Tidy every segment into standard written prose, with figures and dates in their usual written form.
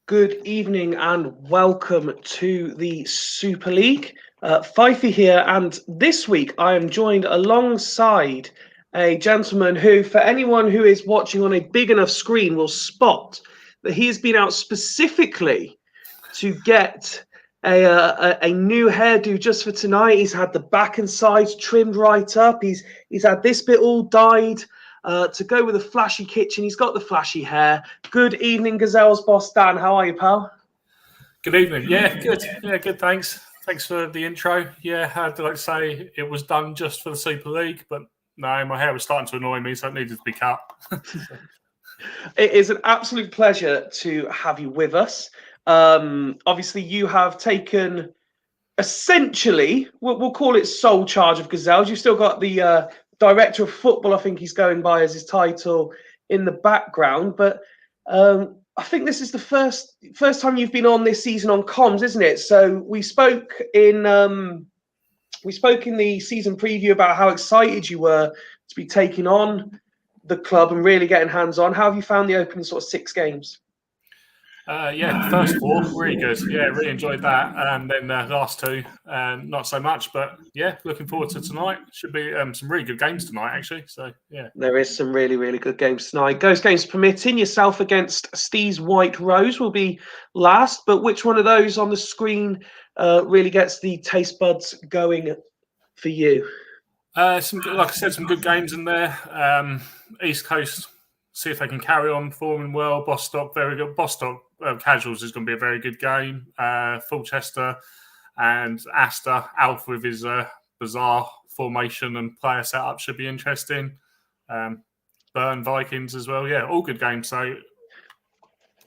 Good evening and welcome to the Super League. Fyfie here, and this week I am joined alongside a gentleman who, for anyone who is watching on a big enough screen, will spot that he has been out specifically to get a new hairdo just for tonight. He's had the back and sides trimmed right up. He's had this bit all dyed. To go with a flashy kitchen. He's got the flashy hair. Good evening, Gazelles boss Dan. How are you, pal? Good evening. Yeah, good. Yeah, good. Thanks. Thanks for the intro. Yeah, I'd like to say it was done just for the Super League, but no, my hair was starting to annoy me, so it needed to be cut. It is an absolute pleasure to have you with us. Obviously, you have taken essentially, we'll call it sole charge of Gazelles. You've still got the director of football, I think he's going by as his title, in the background. But I think this is the first time you've been on this season on comms, isn't it? So we spoke in the season preview about how excited you were to be taking on the club and really getting hands on. How have you found the opening sort of 6 games? Yeah, first 4, really good. Yeah, really enjoyed that. And then the last 2, not so much. But yeah, looking forward to tonight. Should be some really good games tonight, actually. So yeah, there is some really, really good games tonight. Those games permitting, yourself against Steve's White Rose will be last. But which one of those on the screen really gets the taste buds going for you? Like I said, some good games in there. East Coast, see if they can carry on performing well. Bostock, very good. Bostock Casuals is going to be a very good game. Fulchester and Astor, Alf with his bizarre formation and player setup should be interesting. Burn Vikings as well. Yeah, all good games. So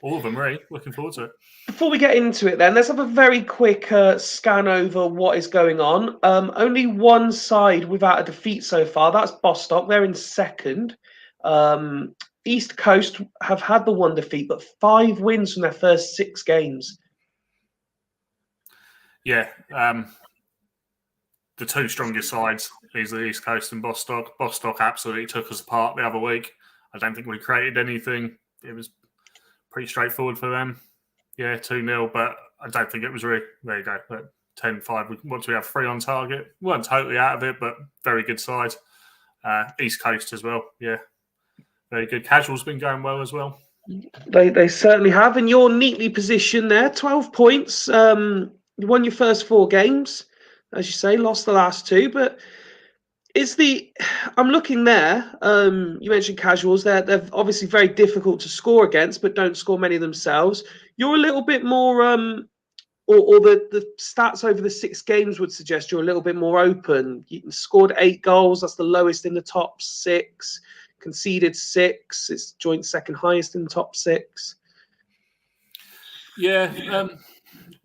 all of them, really. Looking forward to it. Before we get into it then, let's have a very quick scan over what is going on. Only one side without a defeat so far. That's Bostock. They're in second. East Coast have had the 1 defeat, but 5 wins from their first 6 games. Yeah. The 2 strongest sides is the East Coast and Bostock. Bostock absolutely took us apart the other week. I don't think we created anything. it was pretty straightforward for them. Yeah, 2-0, but I don't think it was really. There you go. But 10-5. Once we have 3 on target, we weren't totally out of it, but very good side. East Coast as well. Yeah, very good. Casual's been going well as well. They certainly have, and you're neatly positioned there. 12 points. You won your first 4 games, as you say. Lost the last 2, but I'm looking there. You mentioned Casuals. They're obviously very difficult to score against, but don't score many themselves. You're a little bit more, or the stats over the 6 games would suggest you're a little bit more open. You scored 8 goals. That's the lowest in the top 6. Conceded 6. It's joint second highest in the top 6. Yeah,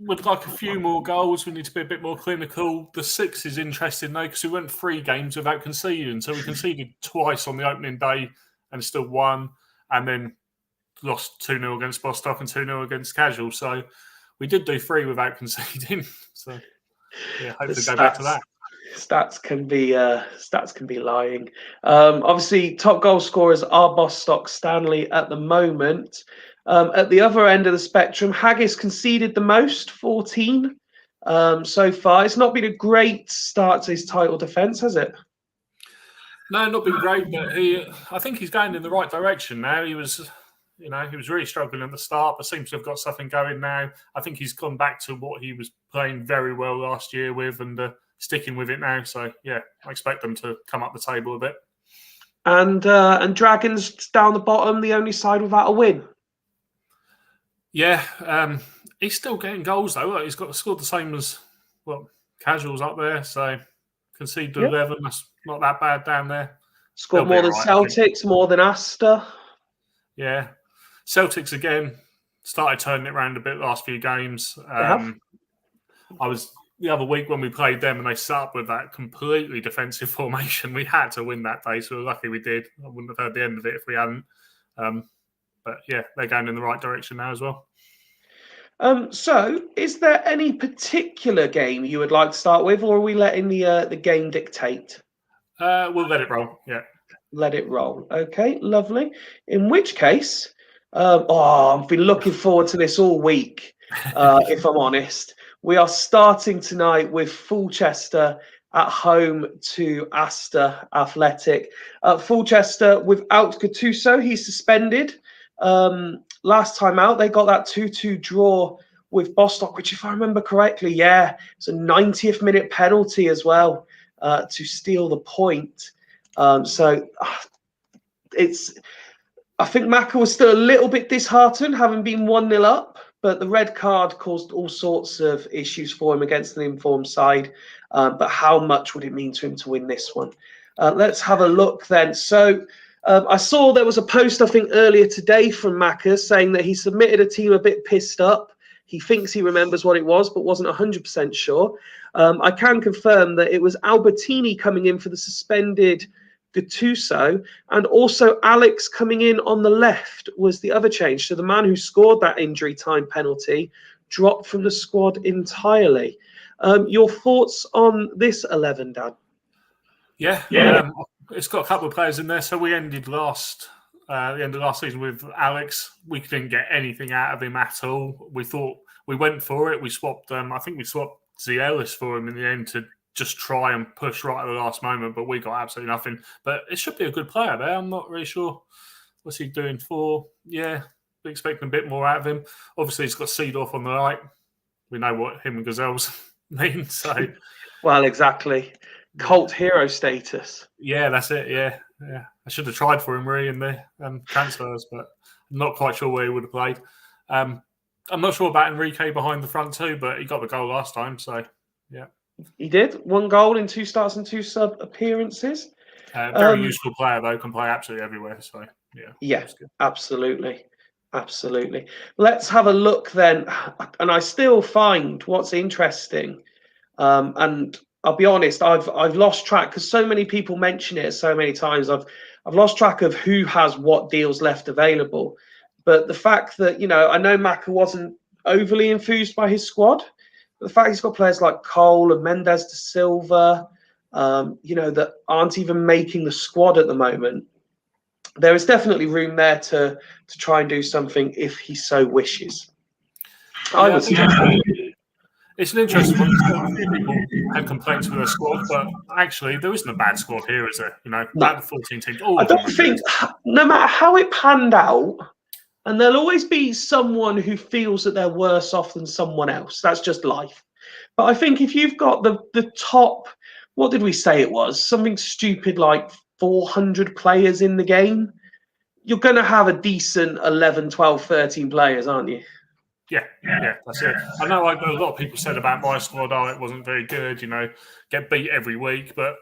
would like a few more goals. We need to be a bit more clinical. The 6 is interesting though, because we went 3 games without conceding. So we conceded twice on the opening day and still won, and then lost 2-0 against Bostock and 2-0 against Casual. So we did do 3 without conceding. So yeah, hopefully go back to that. Stats can be lying. Obviously, top goal scorers are Bostock Stanley at the moment. At the other end of the spectrum, Haggis conceded the most, 14 so far. It's not been a great start to his title defence, has it? No, not been great, but I think he's going in the right direction now. He was really struggling at the start, but seems to have got something going now. I think he's gone back to what he was playing very well last year with, and sticking with it now. So yeah, I expect them to come up the table a bit. And Dragons down the bottom, the only side without a win. Yeah, he's still getting goals though. He's scored the same as Casuals up there. So conceded 11. That's not that bad down there. Scored more than Celtics, more than Astor. Yeah, Celtics again started turning it around a bit last few games. I was the other week when we played them and they set up with that completely defensive formation. We had to win that day, so we're lucky we did. I wouldn't have heard the end of it if we hadn't. But yeah, they're going in the right direction now as well. So, is there any particular game you would like to start with, or are we letting the game dictate? We'll let it roll. Yeah, let it roll. Okay, lovely. In which case, I've been looking forward to this all week. If I'm honest, we are starting tonight with Fulchester at home to Astor Athletic. Fulchester without Gattuso, he's suspended. Last time out, they got that 2-2 draw with Bostock, which, if I remember correctly, it's a 90th minute penalty as well to steal the point. So I think Macca was still a little bit disheartened, having been 1-0 up, but the red card caused all sorts of issues for him against an informed side. But how much would it mean to him to win this one? Let's have a look then. So I saw there was a post, I think, earlier today from Macca saying that he submitted a team a bit pissed up. He thinks he remembers what it was, but wasn't 100% sure. I can confirm that it was Albertini coming in for the suspended Gattuso, and also Alex coming in on the left was the other change. So the man who scored that injury time penalty dropped from the squad entirely. Your thoughts on this 11, Dan? Yeah. It's got a couple of players in there. So we ended the end of last season with Alex. We didn't get anything out of him at all. We thought we went for it. We swapped. I think we swapped Gazelles for him in the end to just try and push right at the last moment, but we got absolutely nothing. But it should be a good player there. I'm not really sure what's he doing for. Yeah, we're expecting a bit more out of him. Obviously, he's got Seedorf on the right. We know what him and Gazelles mean. So, well, exactly. Cult hero status. Yeah, that's it. Yeah. I should have tried for him really in the transfers, but I'm not quite sure where he would have played. I'm not sure about Enrique behind the front too, but he got the goal last time. So, yeah. He did. 1 goal in 2 starts and 2 sub appearances. Very useful player, though. Can play absolutely everywhere. So, yeah. Yeah, absolutely. Absolutely. Let's have a look then. And I still find what's interesting, and I'll be honest, I've lost track because so many people mention it so many times. I've lost track of who has what deals left available. But the fact that, I know Macca wasn't overly enthused by his squad. But the fact he's got players like Cole and Mendes de Silva, that aren't even making the squad at the moment. there is definitely room there to try and do something if he so wishes. I would suggest. It's an interesting one. A few people had complaints with their squad, but actually there isn't a bad squad here, is there? No. Out of 14 teams, all I of them don't are think, good. no matter how it panned out, and there'll always be someone who feels that they're worse off than someone else. That's just life. But I think if you've got the top, what did we say it was? Something stupid like 400 players in the game, you're going to have a decent 11, 12, 13 players, aren't you? Yeah, that's it. I know a lot of people said about my squad, it wasn't very good, get beat every week, but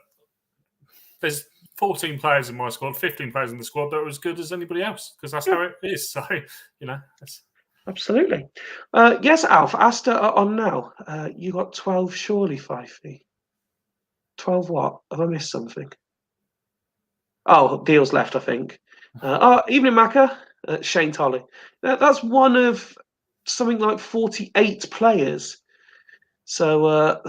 there's 14 players in my squad, 15 players in the squad that are as good as anybody else, because that's how it is. So, that's... Absolutely. Yes, Alf, Asta are on now. You got 12 surely, Fyfie. 12 what? Have I missed something? Oh, Deal's left, I think. Evening, Macca. Shane Tolley. That's one of something like 48 players. So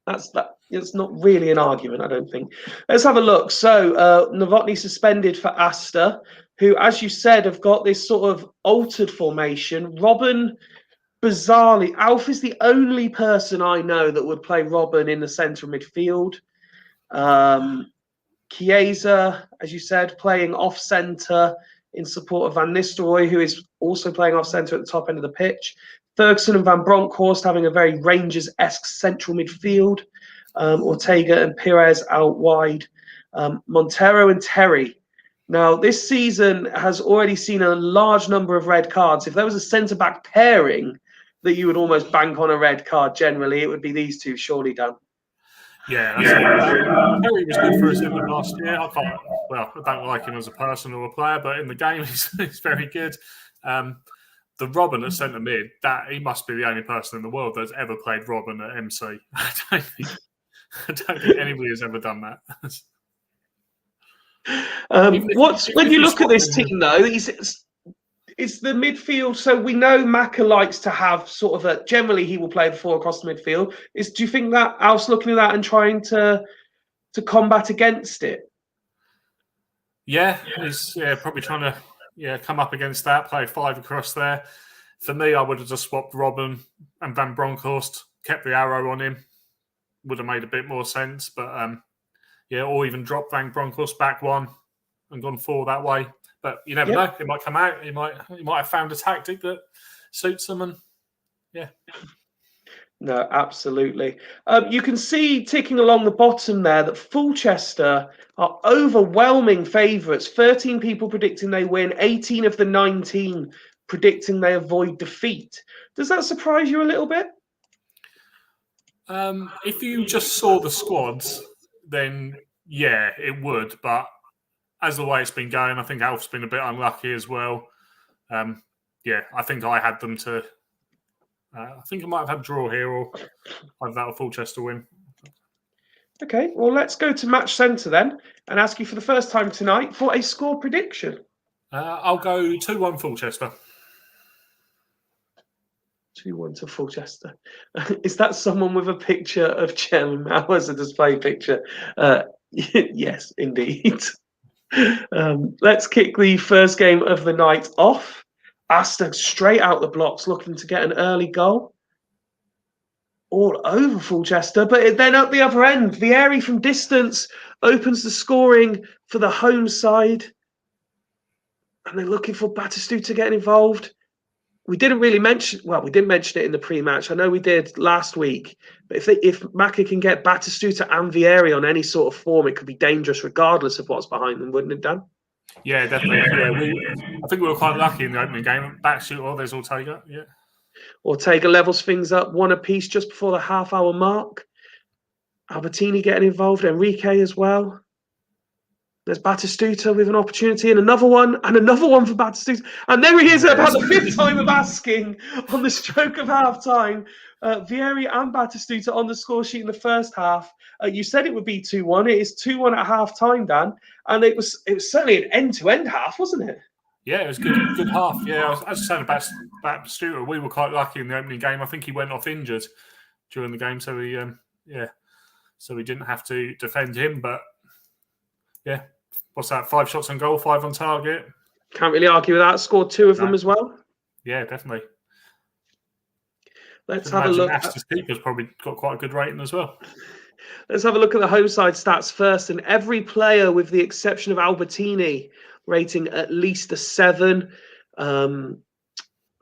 that's that. It's not really an argument, I don't think. Let's have a look. So Novotny suspended for Asta, who, as you said, have got this sort of altered formation. Robin, bizarrely, Alf is the only person I know that would play Robin in the centre midfield. Chiesa, as you said, playing off centre in support of Van Nistelrooy, who is also playing off centre at the top end of the pitch. Ferguson and Van Bronckhorst having a very Rangers-esque central midfield. Ortega and Pires out wide. Montero and Terry. Now, this season has already seen a large number of red cards. If there was a centre-back pairing that you would almost bank on a red card generally, it would be these two, surely, Dan. Yeah, that's it. Terry was good for us in the last year. I don't like him as a person or a player, but in the game, he's very good. The Robin at centre mid, he must be the only person in the world that's ever played Robin at MC. I don't think anybody has ever done that. When you look at this team, though, it's the midfield. So we know Macca likes to have sort of generally he will play the four across the midfield. Do you think that Alf's looking at that and trying to combat against it? Yeah, he's probably trying to come up against that, play 5 across there. For me, I would have just swapped Robin and Van Bronckhorst, kept the arrow on him. Would have made a bit more sense, but or even drop Van Bronckhorst back 1 and gone 4 that way. But you never know; it might come out. He might have found a tactic that suits them, and No, absolutely. You can see ticking along the bottom there that Fulchester are overwhelming favourites. 13 people predicting they win, 18 of the 19 predicting they avoid defeat. Does that surprise you a little bit? If you just saw the squads, then yeah, it would. But as the way it's been going, I think Alf's been a bit unlucky as well. I think I had them to. I think I might have had draw here, or either that or Fulchester win. Okay, well, let's go to Match Centre then and ask you for the first time tonight for a score prediction. I'll go 2-1 Fulchester. 2-1 to Fulchester. Is that someone with a picture of Chen Mao as a display picture? Yes, indeed. Let's kick the first game of the night off. Asta straight out the blocks looking to get an early goal. All over Fulchester, but then at the other end, Fyfie from distance opens the scoring for the home side. And they're looking for Batistuta getting involved. We didn't mention it in the pre-match. I know we did last week, but if Macca can get Batistuta and Fyfie on any sort of form, it could be dangerous regardless of what's behind them, wouldn't it, Dan? Yeah, definitely. Yeah, I think we were quite lucky in the opening game. Backshooter, there's Ortega. Yeah. Ortega levels things up 1 apiece just before the half-hour mark. Albertini getting involved, Enrique as well. There's Batistuta with an opportunity and another one for Batistuta. And there he is about the 5th time of asking on the stroke of half-time. Fyfie and Batistuta on the score sheet in the first half. You said it would be 2-1. It is 2-1 at half-time, Dan. And it was certainly an end-to-end half, wasn't it? Yeah, it was good half. Yeah, as I said about Batistuta, we were quite lucky in the opening game. I think he went off injured during the game, so we didn't have to defend him. But yeah, what's that? 5 shots on goal, 5 on target. Can't really argue with that. Scored 2 of them as well. Yeah, definitely. Let's have a look. Astor's keeper's probably got quite a good rating as well. Let's have a look at the home side stats first. And every player, with the exception of Albertini, rating at least a 7.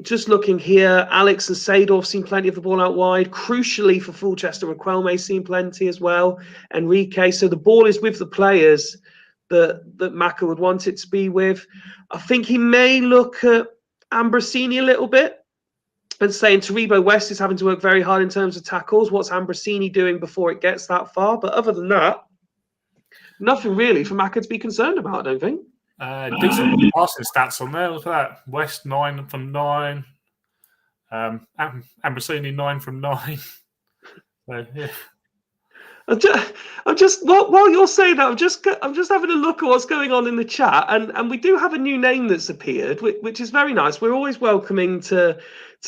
Just looking here, Alex and Seedorf seen plenty of the ball out wide. Crucially for Fulchester, Raquelme seen plenty as well. Enrique. So the ball is with the players that Maka would want it to be with. I think he may look at Ambrosini a little bit and saying Taribo West is having to work very hard in terms of tackles. What's Ambrosini doing before it gets that far? But other than that, nothing really for Maka to be concerned about, I don't think. Decent passing stats on there. What's that? West 9 from 9. Ambrosini 9 from 9. So, yeah. I'm just while you're saying that, I'm just having a look at what's going on in the chat, and we do have a new name that's appeared, which is very nice. We're always welcoming to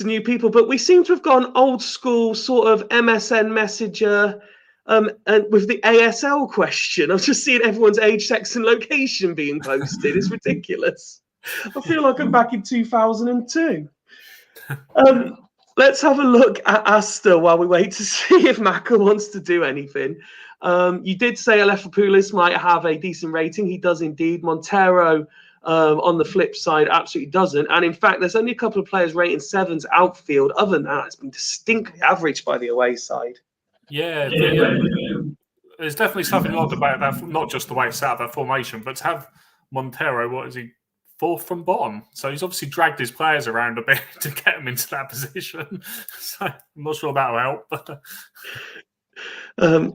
new people, but we seem to have gone old school sort of MSN Messenger, and with the ASL question. I'm just seeing everyone's age, sex, and location being posted. It's ridiculous. I feel like I'm back in 2002. Let's have a look at Astor while we wait to see if Maka wants to do anything. You did say Alephopoulos might have a decent rating. He does indeed. Montero, on the flip side, absolutely doesn't. And in fact, there's only a couple of players rating 7s outfield. Other than that, it's been distinctly average by the away side. Yeah, there's definitely something odd about that. Not just the way it's set up, that formation, but to have Montero, what is he? 4th from bottom. So he's obviously dragged his players around a bit to get them into that position. So I'm not sure that'll help.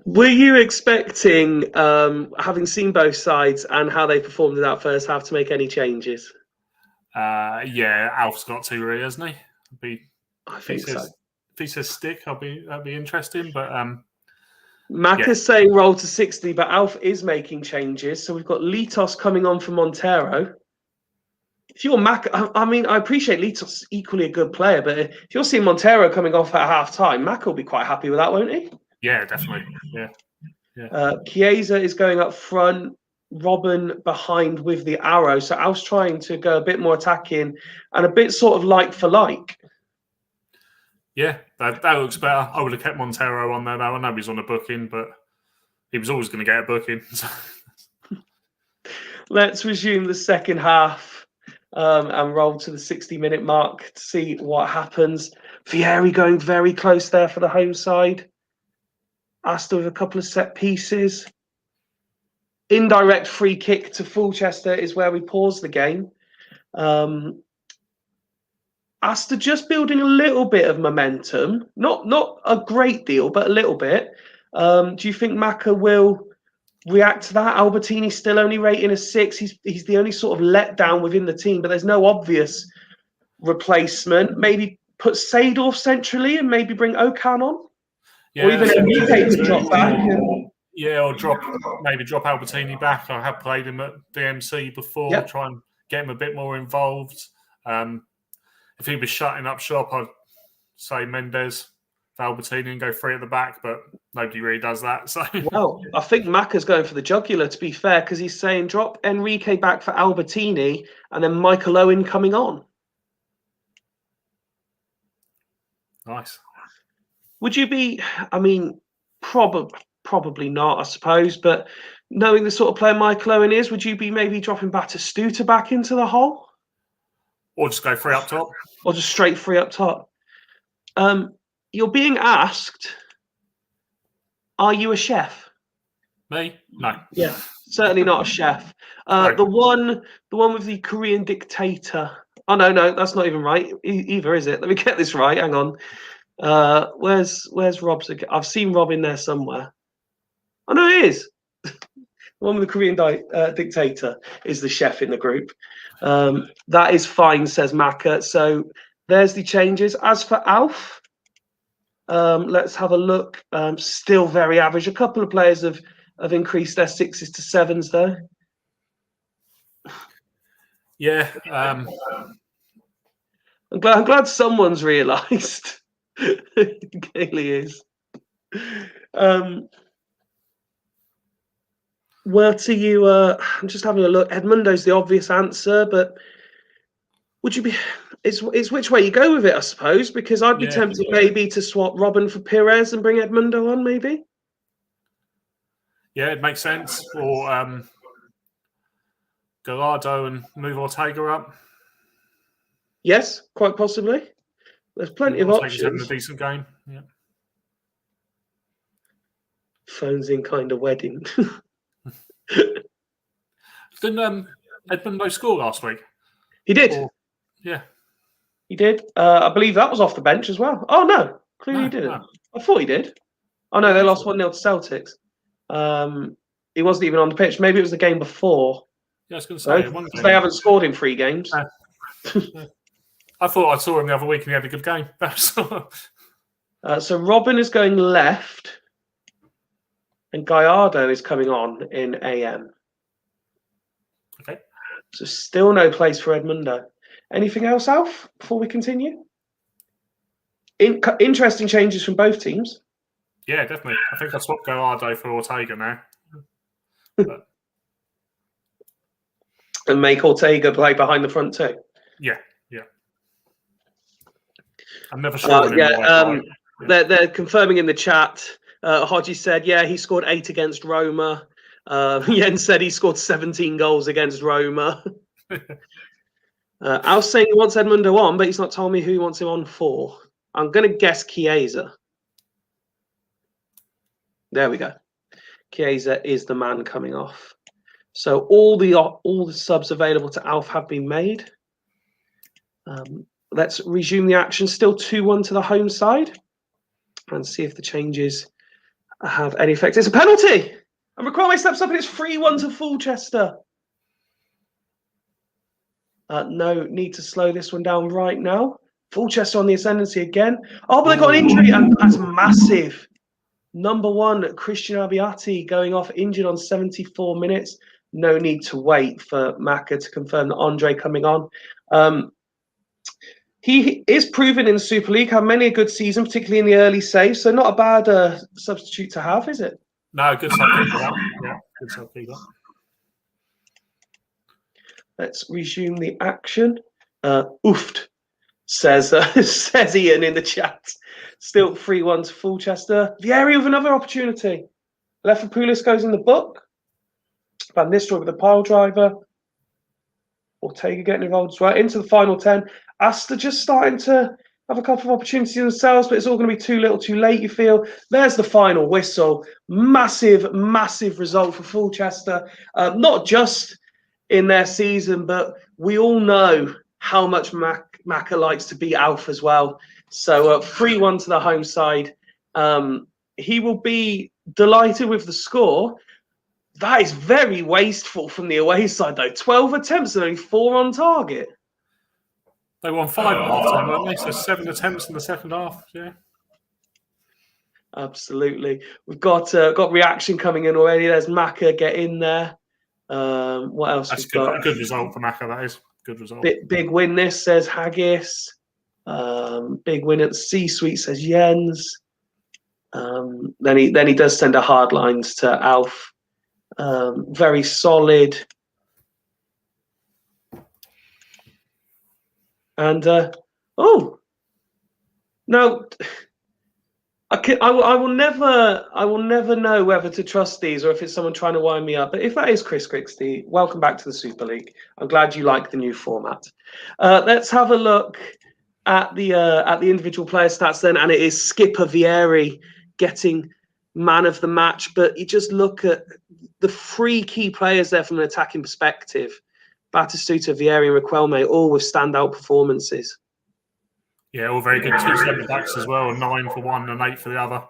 Were you expecting, having seen both sides and how they performed in that first half, to make any changes? Yeah, Alf's got 2 really, hasn't he? I think so. If he says stick, that'd be interesting. But Maka's saying roll to 60, but Alf is making changes. So we've got Litos coming on for Montero. If you're Maka, I mean, I appreciate Litos equally a good player, but if you're seeing Montero coming off at half time, Maka will be quite happy with that, won't he? Yeah, definitely. Yeah. Chiesa is going up front, Robin behind with the arrow. So Alf's trying to go a bit more attacking and a bit sort of like for like. Yeah, that looks better. I would have kept Montero on there now. I know he's on a booking, but he was always going to get a booking. So. Let's resume the second half. And roll to the 60-minute mark to see what happens. Fyfie going very close there for the home side. Astor with a couple of set pieces. Indirect free kick to Fulchester is where we pause the game. Astor just building a little bit of momentum. Not a great deal, but a little bit. Do you think Maka will react to that? Albertini still only rating a 6. He's the only sort of letdown within the team, but there's no obvious replacement. Maybe put Seedorf centrally and maybe bring Okan on, or even Enrique to drop back. Yeah, or drop Albertini back. I have played him at DMC before. Yep. Try and get him a bit more involved. If he was shutting up shop, I'd say Mendes, Albertini, and go 3 at the back, but nobody really does that. So, well, I think Maka's going for the jugular, to be fair, because he's saying drop Enrique back for Albertini and then Michael Owen coming on. Nice. Would you be? I mean, probably not, I suppose. But knowing the sort of player Michael Owen is, would you be maybe dropping Batistuta back into the hole, or just go 3 up top, or just straight 3 up top? You're being asked, are you a chef? Me? No. Yeah, certainly not a chef. Right. The one with the Korean dictator. Oh, no, that's not even right either, is it? Let me get this right. Hang on. Where's Rob's? I've seen Rob in there somewhere. Oh, no, it is. The one with the Korean dictator is the chef in the group. That is fine, says Maka. So there's the changes. As for Alf, let's have a look. Still very average. A couple of players have increased their 6s to 7s, though. Yeah. I'm glad someone's realised. Gailey is. were to you, I'm just having a look. Edmundo's the obvious answer, but would you be? It's which way you go with it, I suppose, because I'd be tempted maybe to swap Robin for Perez and bring Edmundo on, maybe. Yeah, it makes sense. Or Gallardo and move Ortega up. Yes, quite possibly. There's plenty of Ortega's options. having a decent game. Yeah. Phones in kind of wedding. Didn't Edmundo score last week? He did. Yeah. He did. I believe that was off the bench as well. Oh, no. Clearly he didn't. No. I thought he did. Oh, no, they lost 1-0 to Celtics. He wasn't even on the pitch. Maybe it was the game before. Yeah, I was going to say. Because they haven't scored in 3 games. I thought I saw him the other week and he had a good game. So Robin is going left and Gallardo is coming on in AM. Okay. So still no place for Edmundo. Anything else, Alf, before we continue? Interesting changes from both teams. Yeah, definitely. I think I'll swap Gallardo for Ortega now. But... and make Ortega play behind the front too. Yeah. I'm never sure. They're confirming in the chat. Hodgie said, yeah, he scored 8 against Roma. Jens said he scored 17 goals against Roma. Al's saying he wants Edmundo on, but he's not told me who he wants him on for. I'm going to guess Chiesa. There we go. Chiesa is the man coming off. So all the subs available to Alf have been made. Let's resume the action. Still 2-1 to the home side. And see if the changes have any effect. It's a penalty! And McCormick steps up and it's 3-1 to Fulchester. No need to slow this one down right now. Fulchester on the ascendancy again. Oh, but they got an injury, and that's massive. Number 1, Christian Abbiati going off injured on 74 minutes. No need to wait for Maka to confirm that Andre coming on. He is proven in the Super League, had many a good season, particularly in the early saves. So not a bad substitute to have, is it? No, good subkeeper. Yeah, good subkeeper. Let's resume the action. Oofed, says Ian in the chat. Still 3-1 to Fulchester. Vieri with another opportunity. Lefopoulos goes in the book. Van Nistelrooy with the pile driver. Ortega getting involved as well. Into the final 10. Asta just starting to have a couple of opportunities themselves, but it's all going to be too little too late, you feel. There's the final whistle. Massive, massive result for Fulchester. Not just in their season, but we all know how much Maka likes to beat Alf as well. So 3-1 to the home side. He will be delighted with the score. That is very wasteful from the away side, though. 12 attempts and only 4 on target. They won 5 at half-time, weren't they? So 7 attempts in the second half, yeah. Absolutely. We've got reaction coming in already. There's Maka, get in there. What else? That's good. A good result for Maka, that is. Good result. Big win this, says Haggis. Big win at the C-suite, says Jens. Then he does send a hard lines to Alf. Very solid. And now I will never know whether to trust these or if it's someone trying to wind me up. But if that is Chris Crixty, welcome back to the Super League. I'm glad you like the new format. Let's have a look at the individual player stats then, and it is Skipper Vieri getting man of the match. But you just look at the 3 key players there from an attacking perspective. Batistuta, Vieri, and Riquelme, all with standout performances. Yeah, all very good. 2 centre backs as well, 9 for one and 8 for the other.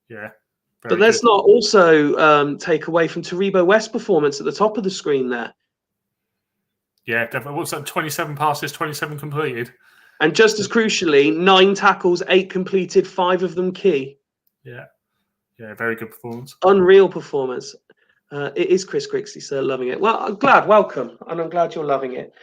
Yeah. But let's not also take away from Taribo West's performance at the top of the screen there. Yeah, definitely. What's that? 27 passes, 27 completed. And just as crucially, 9 tackles, 8 completed, 5 of them key. Yeah. Yeah, very good performance. Unreal performance. It is Chris Crixty, sir, loving it. Well, I'm glad, welcome, and I'm glad you're loving it.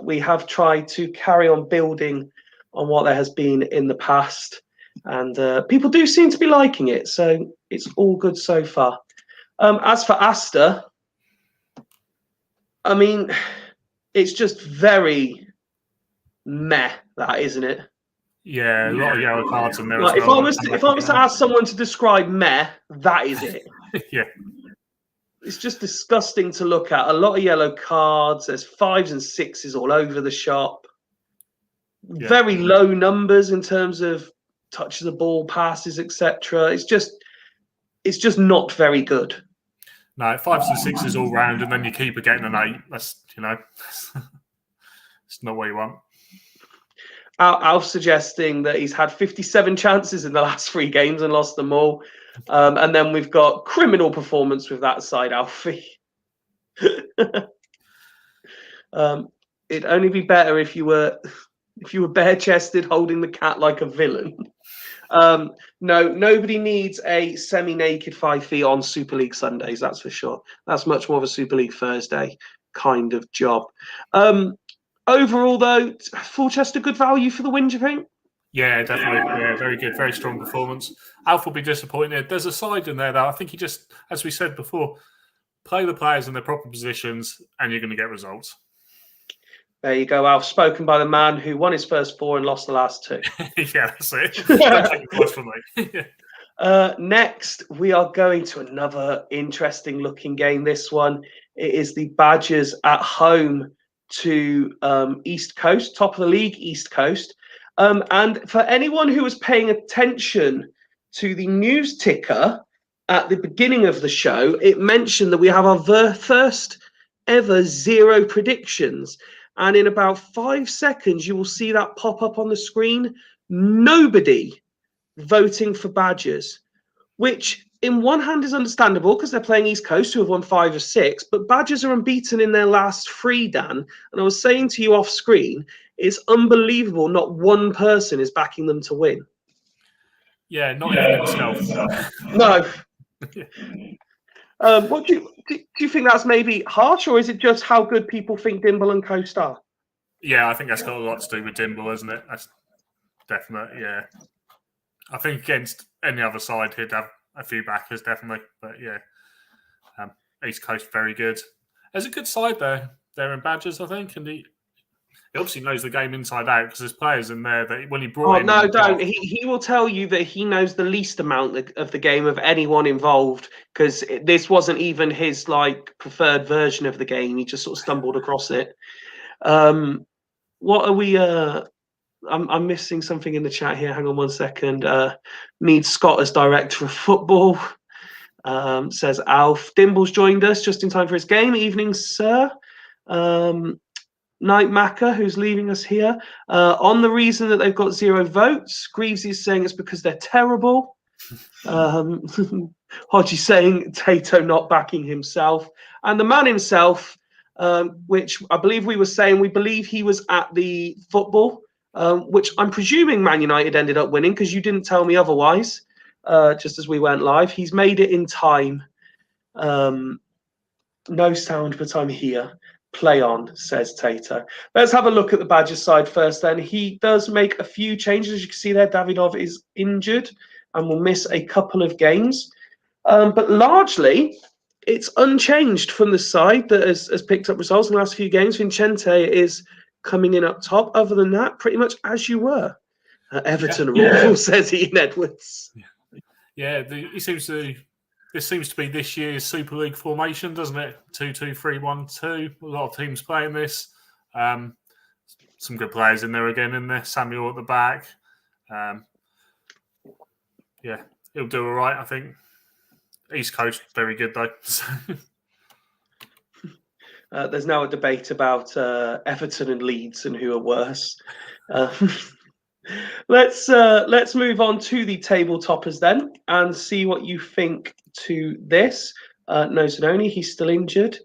We have tried to carry on building on what there has been in the past, and people do seem to be liking it, so it's all good so far. As for Asta, I mean, it's just very meh, that, isn't it? Yeah, a lot of yellow cards in there Like, as well. if I was to ask someone to describe meh, that is it. Yeah. It's just disgusting to look at. A lot of yellow cards. There's 5s and 6s all over the shop. Yeah. Very low numbers in terms of touches the ball, passes, etc. It's just not very good. No, 5s and 6s all round, and then you keep getting an 8. That's it's not what you want. Alf suggesting that he's had 57 chances in the last 3 games and lost them all. And then we've got criminal performance with that side, Alfie. It'd only be better if you were bare-chested holding the cat like a villain. No, nobody needs a semi-naked Fyfie on Super League Sundays, that's for sure. That's much more of a Super League Thursday kind of job. Overall, though, full chest of good value for the win, do you think? Yeah, definitely. Yeah, very good. Very strong performance. Alf will be disappointed. There's a side in there, though. I think he just, as we said before, play the players in their proper positions and you're going to get results. There you go, Alf. Spoken by the man who won his first 4 and lost the last 2. Yeah, that's it. Don't take advice from me. Next, we are going to another interesting looking game. This one, it is the Badgers at home to East Coast, top of the league, East Coast. And for anyone who was paying attention to the news ticker at the beginning of the show, it mentioned that we have our first ever 0 predictions. And in about 5 seconds, you will see that pop up on the screen. Nobody voting for Badgers, which in one hand is understandable because they're playing East Coast, who have won 5 or 6, but Badgers are unbeaten in their last 3, Dan. And I was saying to you off screen, it's unbelievable not one person is backing them to win. Yeah, not even himself. No. What do you think that's maybe harsh, or is it just how good people think Dimble and Coast are? Yeah, I think that's got a lot to do with Dimble, isn't it? That's definite, yeah. I think against any other side, he'd have a few backers, definitely. But yeah, East Coast, very good. There's a good side there in Badgers, I think. And he obviously knows the game inside out because there's players in there that when he brought in... No, don't. He will tell you that he knows the least amount of the game of anyone involved because this wasn't even his preferred version of the game. He just sort of stumbled across it. What are we... I'm missing something in the chat here. Hang on 1 second. Need Scott as director of football. Says Alf. Dimble's joined us just in time for his game. Evening, sir. Night Macca, who's leaving us here. On the reason that they've got 0 votes, Greaves is saying it's because they're terrible. Hodgie saying Tato not backing himself. And the man himself, which I believe we were saying, we believe he was at the football, which I'm presuming Man United ended up winning because you didn't tell me otherwise, just as we went live. He's made it in time. No sound, but I'm here. Play on, says Tato. Let's have a look at the Badgers side first then. He does make a few changes. As you can see there, Davidov is injured and will miss a couple of games. But largely, it's unchanged from the side that has picked up results in the last few games. Vincente is coming in up top. Other than that, pretty much as you were. Everton are awful, says Ian Edwards. Yeah, this seems to be this year's Super League formation, doesn't it? 2-2-3-1-2. A lot of teams playing this. Some good players in there again, in there. Samuel at the back. Yeah, he'll do all right, I think. East Coast, very good though. There's now a debate about Everton and Leeds and who are worse. Let's move on to the table toppers then and see what you think to this. No Zanoni, he's still injured.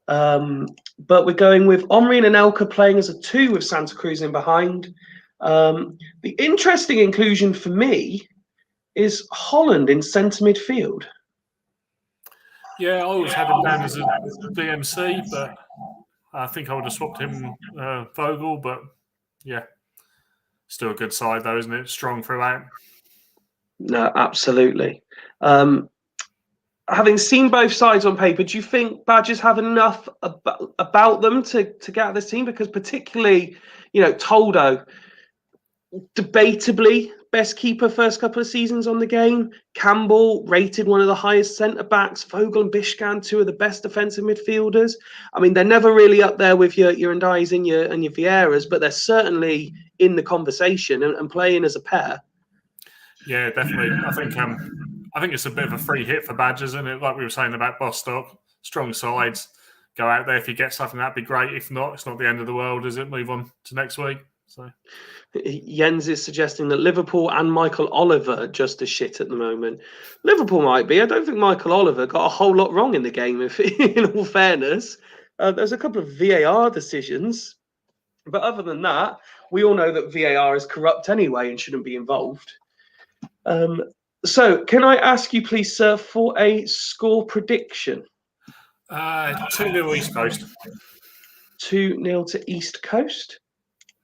But we're going with Omri and Anelka playing as a 2 with Santa Cruz in behind. The interesting inclusion for me is Holland in centre midfield. Yeah, I always had him down as a BMC, but I think I would have swapped him Vogel, but yeah. Still a good side though, isn't it? Strong throughout. No, absolutely. having seen both sides on paper, do you think Badgers have enough about them to get out of this team? Because particularly, Toldo, debatably best keeper first couple of seasons on the game. Campbell, rated one of the highest centre-backs. Vogel and Bishkan, two of the best defensive midfielders. I mean, they're never really up there with your Ndais and your Vieiras, but they're certainly in the conversation and playing as a pair. Yeah, definitely. I think it's a bit of a free hit for Badgers, isn't it? Like we were saying about Bostock, strong sides. Go out there. If you get something, that'd be great. If not, it's not the end of the world, is it? Move on to next week. So Jens is suggesting that Liverpool and Michael Oliver are just as shit at the moment. Liverpool might be. I don't think Michael Oliver got a whole lot wrong in the game, in all fairness. There's a couple of VAR decisions. But other than that, we all know that VAR is corrupt anyway and shouldn't be involved. So can I ask you, please, sir, for a score prediction? 2-0 East Coast. 2-0 to East Coast.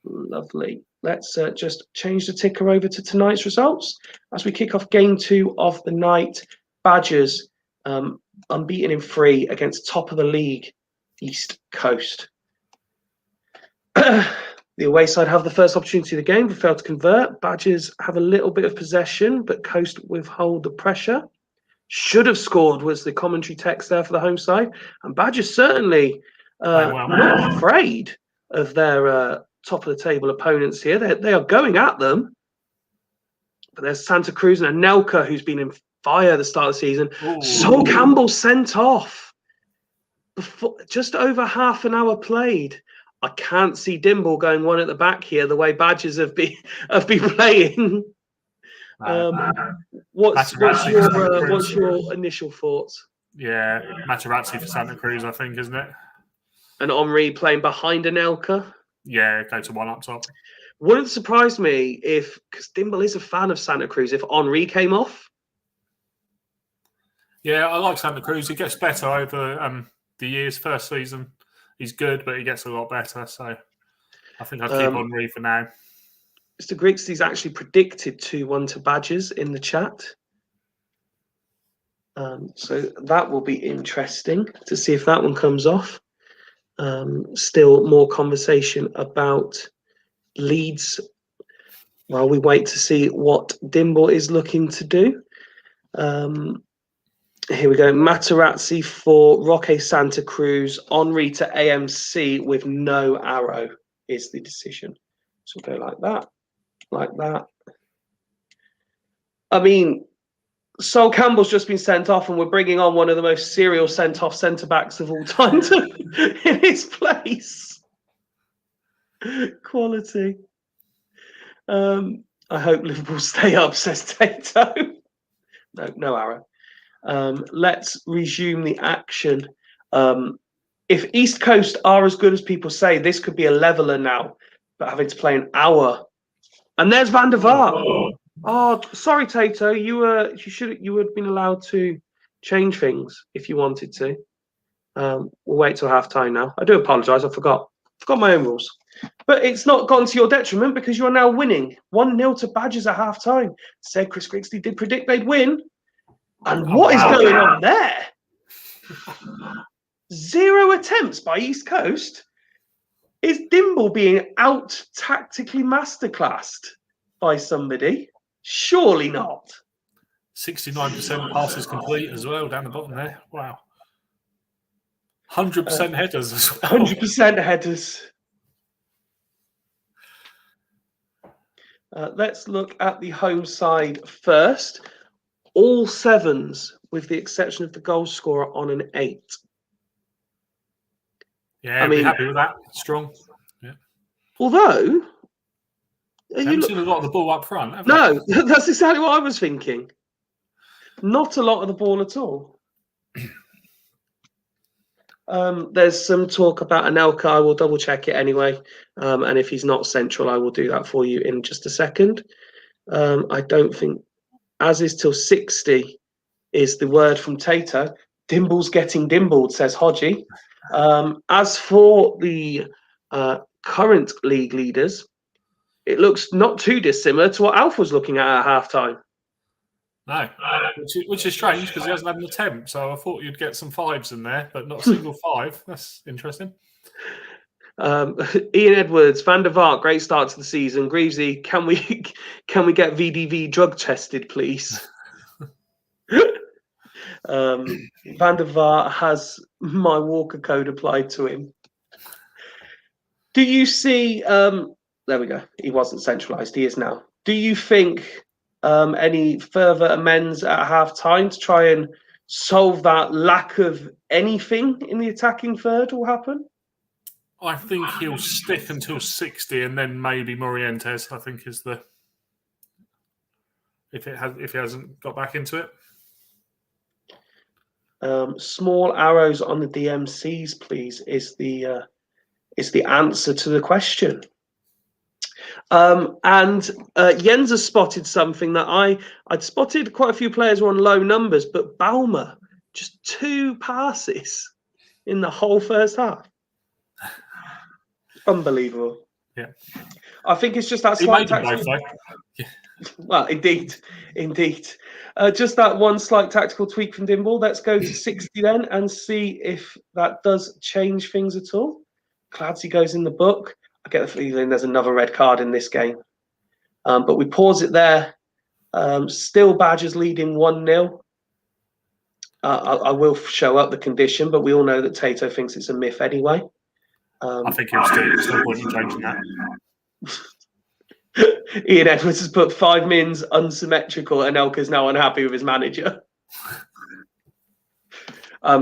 Lovely. Let's just change the ticker over to tonight's results. As we kick off game 2 of the night, Badgers unbeaten in 3 against top of the league, East Coast. The away side have the first opportunity of the game, but failed to convert. Badgers have a little bit of possession, but Coast withhold the pressure. Should have scored was the commentary text there for the home side. And Badgers certainly not afraid of their top of the table opponents here. They are going at them. But there's Santa Cruz and Anelka, who's been in fire at the start of the season. Sol Campbell sent off before just over half an hour played. I can't see Dimble going one at the back here the way Badgers have been playing. What's your initial thoughts? Yeah, Materazzi for Santa Cruz, I think, isn't it? And Henri playing behind Anelka? Yeah, go to one up top. Wouldn't surprise me because Dimble is a fan of Santa Cruz, if Henri came off. Yeah, I like Santa Cruz. He gets better over the years. First season, he's good, but he gets a lot better. So I think I'd keep Henri for now. Mr. Griggs actually predicted 2-1 to Badgers in the chat. So that will be interesting to see if that one comes off. Still more conversation about Leeds while we wait to see what Dimble is looking to do. Here we go. Materazzi for Roque Santa Cruz. Henri to AMC with no arrow is the decision. So we'll go like that. Like that. I mean, Sol Campbell's just been sent off, and we're bringing on one of the most serial sent-off centre-backs of all time in his place. Quality. I hope Liverpool stay up, says Tato. No arrow. Let's resume the action. If East Coast are as good as people say, this could be a leveller now, but having to play an hour. And there's Van der Vaart. Oh, sorry, Tato. You had been allowed to change things if you wanted to. We'll wait till half time now. I do apologise. I forgot my own rules. But it's not gone to your detriment because you are now winning 1-0 to Badgers at half time. Said Chris Grigsley did predict they'd win. And what is going on there? 0 attempts by East Coast. Is Dimble being out tactically masterclassed by somebody? Surely not. 69% passes complete as well down the bottom there. Wow. 100% headers as well. 100% headers. Let's look at the home side first. All 7s, with the exception of the goal scorer, on an 8. Yeah, I'd be happy with that. Strong. Yeah. Although, haven't seen a lot of the ball up front. No, that's exactly what I was thinking. Not a lot of the ball at all. There's some talk about Anelka. I will double check it anyway. And if he's not central, I will do that for you in just a second. I don't think, as is till 60, is the word from Tato. Dimble's getting dimbled, says Hodgie. As for the current league leaders, it looks not too dissimilar to what Alf was looking at halftime. No, which is strange because he hasn't had an attempt. So I thought you'd get some fives in there, but not a single five. That's interesting. Ian Edwards, Van der Vaart, great start to the season. Greavesy, can we get VDV drug tested, please? Van der Vaart has my Walker code applied to him. Do you see? There we go. He wasn't centralised. He is now. Do you think any further amends at half time to try and solve that lack of anything in the attacking third will happen? I think he'll stick until 60, and then maybe Morientes. I think is the if he hasn't got back into it. Small arrows on the DMCs, please. Is the answer to the question. And Jens has spotted something that I'd spotted quite a few players were on low numbers, but Baumer just 2 passes in the whole first half. Unbelievable. Yeah, I think it's just that slight tactical. Yeah. Well, indeed. Just that one slight tactical tweak from Dimble. Let's go to 60 then and see if that does change things at all. Cladsy goes in the book. I get the feeling there's another red card in this game. But we pause it there. Still Badgers leading 1-0. I will show up the condition, but we all know that Tato thinks it's a myth anyway. I think he'll still point in changing that. Ian Edwards has put 5 mins unsymmetrical, and Elka's now unhappy with his manager.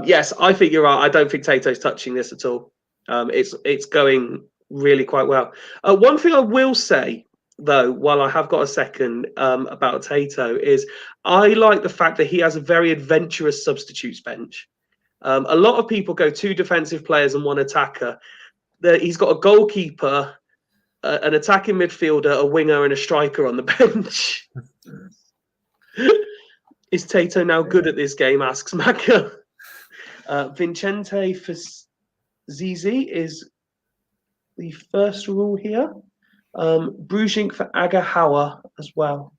Yes, I think you're right. I don't think Tato's touching this at all. It's going really quite well. One thing I will say, though, while I have got a second about Tato, is I like the fact that he has a very adventurous substitutes bench. A lot of people go 2 defensive players and 1 attacker. He's got a goalkeeper, an attacking midfielder, a winger, and a striker on the bench. Is Tato now good at this game? Asks Maka. Vincente Zizi is the first rule here. Brujink for Agahauer as well.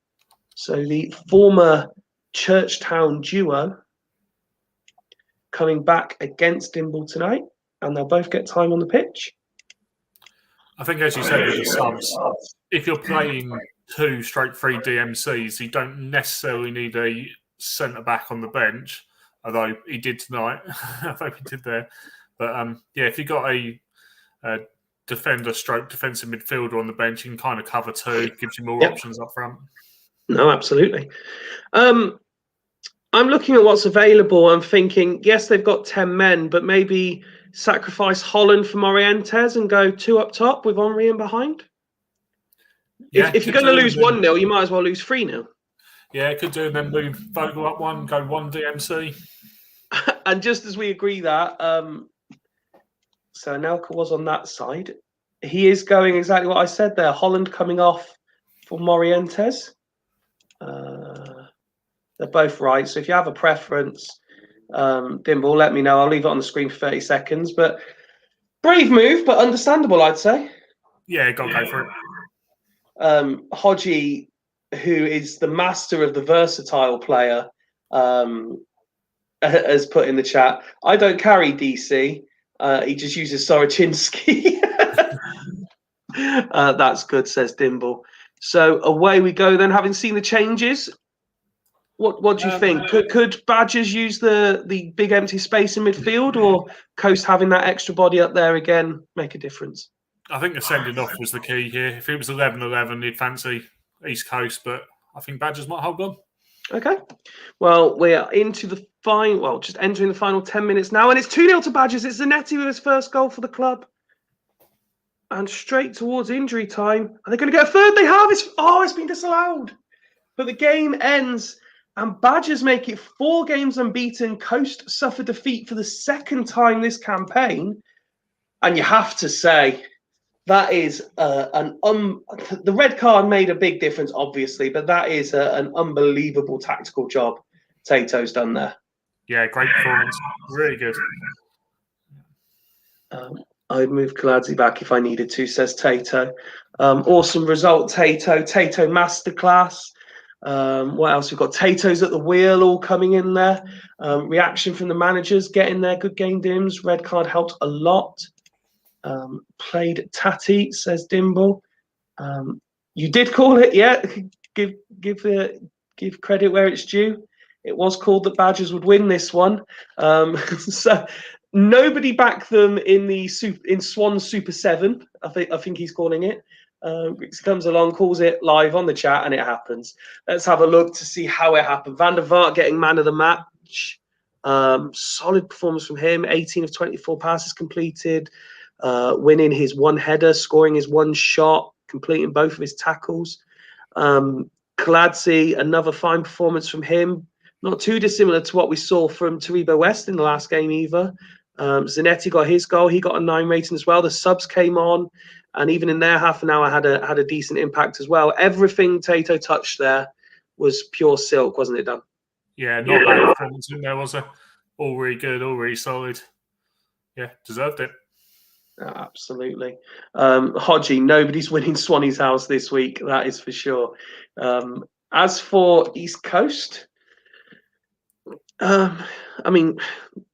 So the former Churchtown duo coming back against Dimble tonight, and they'll both get time on the pitch. I think, as you said with the subs, if you're playing 2/3 DMCs, you don't necessarily need a centre-back on the bench, although he did tonight. I think he did there. But, yeah, if you've got a defender/defensive midfielder on the bench, you can kind of cover 2, gives you more options up front. No, absolutely. I'm looking at what's available. I'm thinking, yes, they've got 10 men, but maybe sacrifice Holland for Morientes and go 2 up top with Henry in behind. Yeah, if you're going to lose 1-0, you might as well lose 3-0. Yeah, could do, and then move Vogel up 1, go 1 DMC. And just as we agree that, so Anelka was on that side. He is going exactly what I said there. Holland coming off for Morientes. They're both right. So if you have a preference, Dimble, let me know. I'll leave it on the screen for 30 seconds. But brave move, but understandable, I'd say. Yeah, go for it. Hodgie, who is the master of the versatile player, has put in the chat, I don't carry DC. He just uses Sorochinsky. That's good, says Dimble. So away we go then, having seen the changes. What do you think? Could Badgers use the big empty space in midfield, or Coast having that extra body up there again make a difference? I think the sending off was the key here. If it was 11-11, you'd fancy East Coast, but I think Badgers might hold on. Okay. Well, we are into the just entering the final 10 minutes now, and it's 2-0 to Badgers. It's Zanetti with his first goal for the club. And straight towards injury time. Are they going to get a third? They have. It's been disallowed. But the game ends, and Badgers make it 4 games unbeaten. Coast suffer defeat for the 2nd time this campaign. And you have to say, that is the red card made a big difference, obviously, but that is an unbelievable tactical job Tato's done there. Yeah, great performance. Really good. I'd move Kaladze back if I needed to, says Tato. Awesome result, Tato. Tato masterclass. What else? We've got Tato's at the wheel all coming in there. Reaction from the managers, getting there. Good game, Dims. Red card helped a lot. Played tatty, says Dimble. You did call it, yeah. Give credit where it's due. It was called that Badgers would win this one. So nobody backed them in Swan Super 7. I think he's calling it. He comes along, calls it live on the chat, and it happens. Let's have a look to see how it happened. Van der Vaart getting man of the match. Solid performance from him. 18 of 24 passes completed. Winning his one header, scoring his one shot, completing both of his tackles. Kaladze, another fine performance from him. Not too dissimilar to what we saw from Taribo West in the last game either. Zanetti got his goal. He got a 9 rating as well. The subs came on, and even in their half an hour had a decent impact as well. Everything Tato touched there was pure silk, wasn't it, Dan? Yeah, not bad performance in there, was it? All really good, all really solid. Yeah, deserved it. Absolutely. Hodgie, nobody's winning Swanee's house this week, that is for sure. As for East Coast, I mean,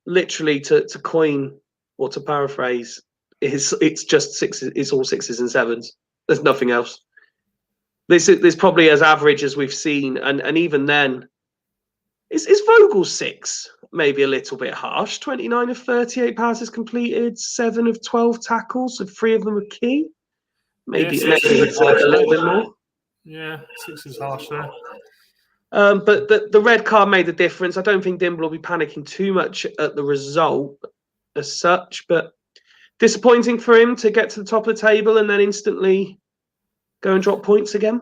literally to coin or to paraphrase, it's just sixes. It's all 6s and 7s. There's nothing else. This is probably as average as we've seen, and even then, is Vogel's 6 maybe a little bit harsh? 29 of 38 passes completed, 7 of 12 tackles, and 3 of them were key. Maybe a little bit more. Yeah, 6 is harsh there. But the red card made the difference. I don't think Dimble will be panicking too much at the result as such, but disappointing for him to get to the top of the table and then instantly go and drop points again.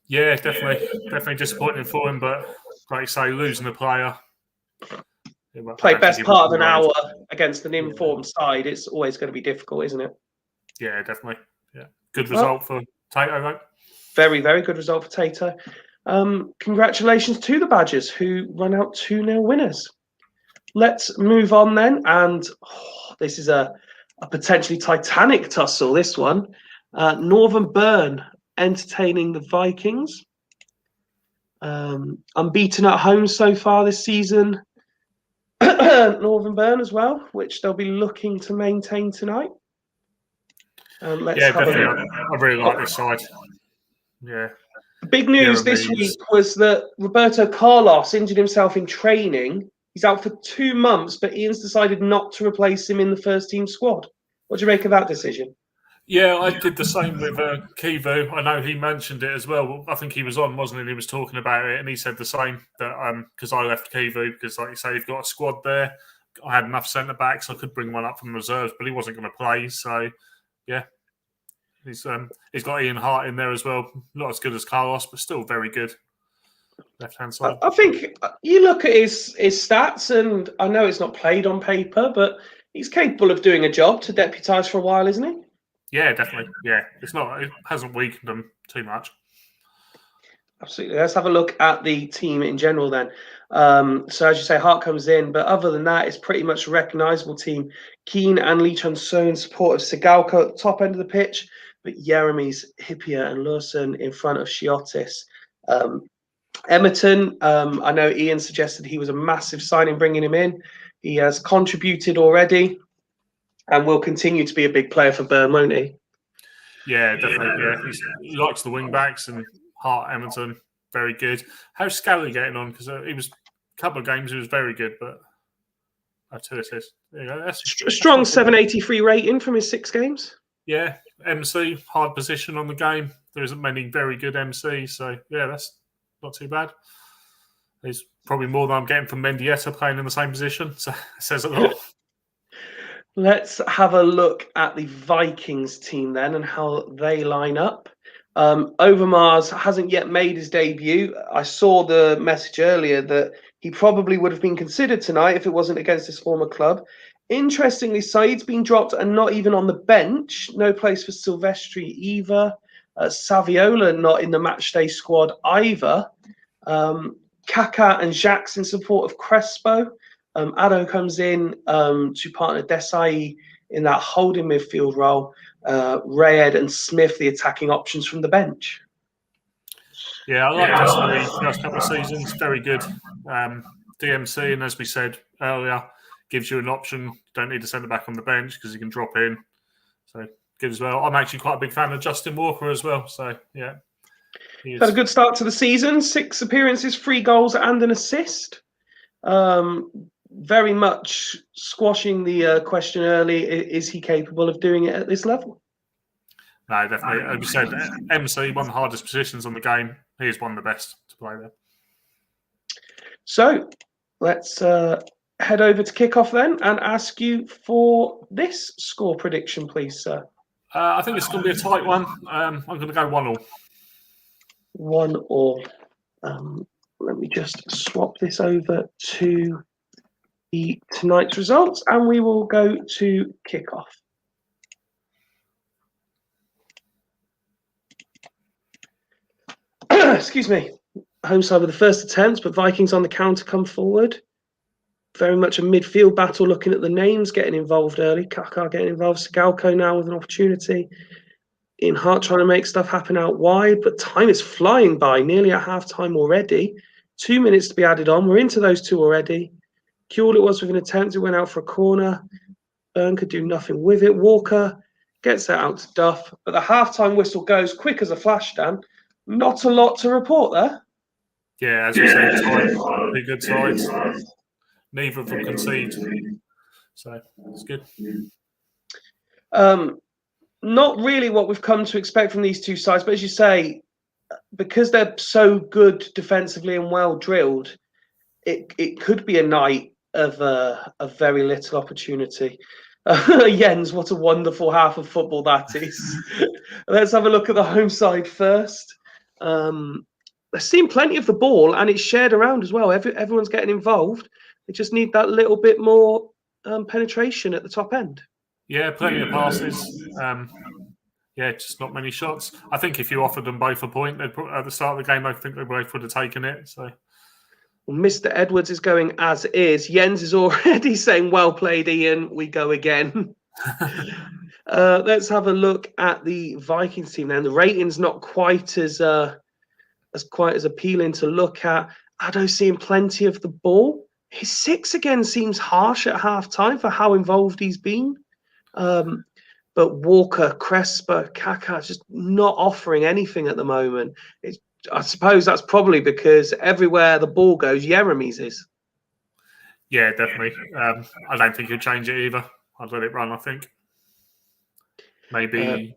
Yeah, definitely disappointing for him. But like you say, losing a player. Play best part of an hour against an informed side. It's always going to be difficult, isn't it? Yeah, definitely. Yeah, good result for Tato, right? Very, very good result for Tato. Congratulations to the Badgers who run out 2-0 winners. Let's move on then. And this is a potentially titanic tussle, this one. Northern Burn entertaining the Vikings. Unbeaten at home so far this season. Northern Burn as well, which they'll be looking to maintain tonight. Definitely. I really like this side. Yeah. Big news this week was that Roberto Carlos injured himself in training. He's out for 2 months, but Ian's decided not to replace him in the first team squad. What do you make of that decision? Yeah, I did the same with Kivu. I know he mentioned it as well. I think he was on, wasn't he? He was talking about it, and he said the same, that because I left Kivu because, like you say, you've got a squad there. I had enough centre backs. I could bring one up from reserves, but he wasn't going to play. So, yeah, he's got Ian Hart in there as well. Not as good as Carlos, but still very good. Left-hand side. I think you look at his stats, and I know it's not played on paper, but he's capable of doing a job to deputise for a while, isn't he? Yeah, definitely. Yeah, it hasn't weakened them too much. Absolutely. Let's have a look at the team in general then. So as you say, Hart comes in, but other than that, it's pretty much a recognisable team. Keane and Lee Chun-So in support of Sigalko at the top end of the pitch, but Jeremy's Hippier and Lawson in front of Chiotis. Emerton, I know Ian suggested he was a massive signing bringing him in. He has contributed already and will continue to be a big player for Burn, won't he? Yeah, definitely. Yeah, he likes the wing backs, and Hart, Emerton, very good. How's Scally getting on? Because he was a couple of games he was very good, but 2 assists. There you go. That's a strong 783 rating from his 6 games. Yeah, MC, hard position on the game. There isn't many very good MCs, so yeah, that's not too bad. There's probably more than I'm getting from Mendieta playing in the same position, so it says a lot. Let's have a look at the Vikings team then and how they line up. Overmars hasn't yet made his debut. I saw the message earlier that he probably would have been considered tonight if it wasn't against his former club. Interestingly, Said's been dropped and not even on the bench. No place for Silvestri either. Saviola not in the matchday squad either. Kaka and Jacques in support of Crespo. Addo comes in to partner Desai in that holding midfield role. Rayed and Smith, the attacking options from the bench. Yeah, I like Desiree first couple of seasons. Very good. DMC, and as we said earlier, gives you an option. You don't need to send it back on the bench because you can drop in. So good as well. I'm actually quite a big fan of Justin Walker as well. So yeah. Had a good start to the season. 6 appearances, 3 goals and an assist. Very much squashing the question early. Is he capable of doing it at this level? No, definitely. As you said, MC, one of the hardest positions on the game. He is one of the best to play there. So let's head over to kickoff then and ask you for this score prediction, please, sir. I think it's going to be a tight one. I'm going to go 1-1. 1-1. Let me just swap this over to tonight's results, and we will go to kickoff. Excuse me. Home side with the first attempts, but Vikings on the counter come forward. Very much a midfield battle, looking at the names, getting involved early. Kaká getting involved. Sigalko now with an opportunity. Ian Hart trying to make stuff happen out wide, but time is flying by, nearly at half-time already. 2 minutes to be added on. We're into those 2 already. Kuehl it was with an attempt. It went out for a corner. Byrne could do nothing with it. Walker gets that out to Duff, but the half-time whistle goes quick as a flash, Dan. Not a lot to report there. Yeah, as you said, pretty good sides. Neither of them concede. So it's good. Not really what we've come to expect from these two sides, but as you say, because they're so good defensively and well drilled, it could be a night of very little opportunity. Jens, what a wonderful half of football that is. Let's have a look at the home side first. They're seeing plenty of the ball, and it's shared around as well. Everyone's getting involved. They just need that little bit more penetration at the top end. Yeah, plenty of passes. Yeah, just not many shots. I think if you offered them both a point, at the start of the game, I think they both would have taken it. So, well, Mr. Edwards is going as is. Jens is already saying, "Well played, Ian. We go again." Let's have a look at the Vikings team then. The rating's not quite as appealing to look at. Addo seeing plenty of the ball. His 6 again seems harsh at half-time for how involved he's been. But Walker, Crespo, Kaká just not offering anything at the moment. I suppose that's probably because everywhere the ball goes, Jeremy's is. Yeah, definitely. I don't think he'll change it either. I'd let it run, I think. Maybe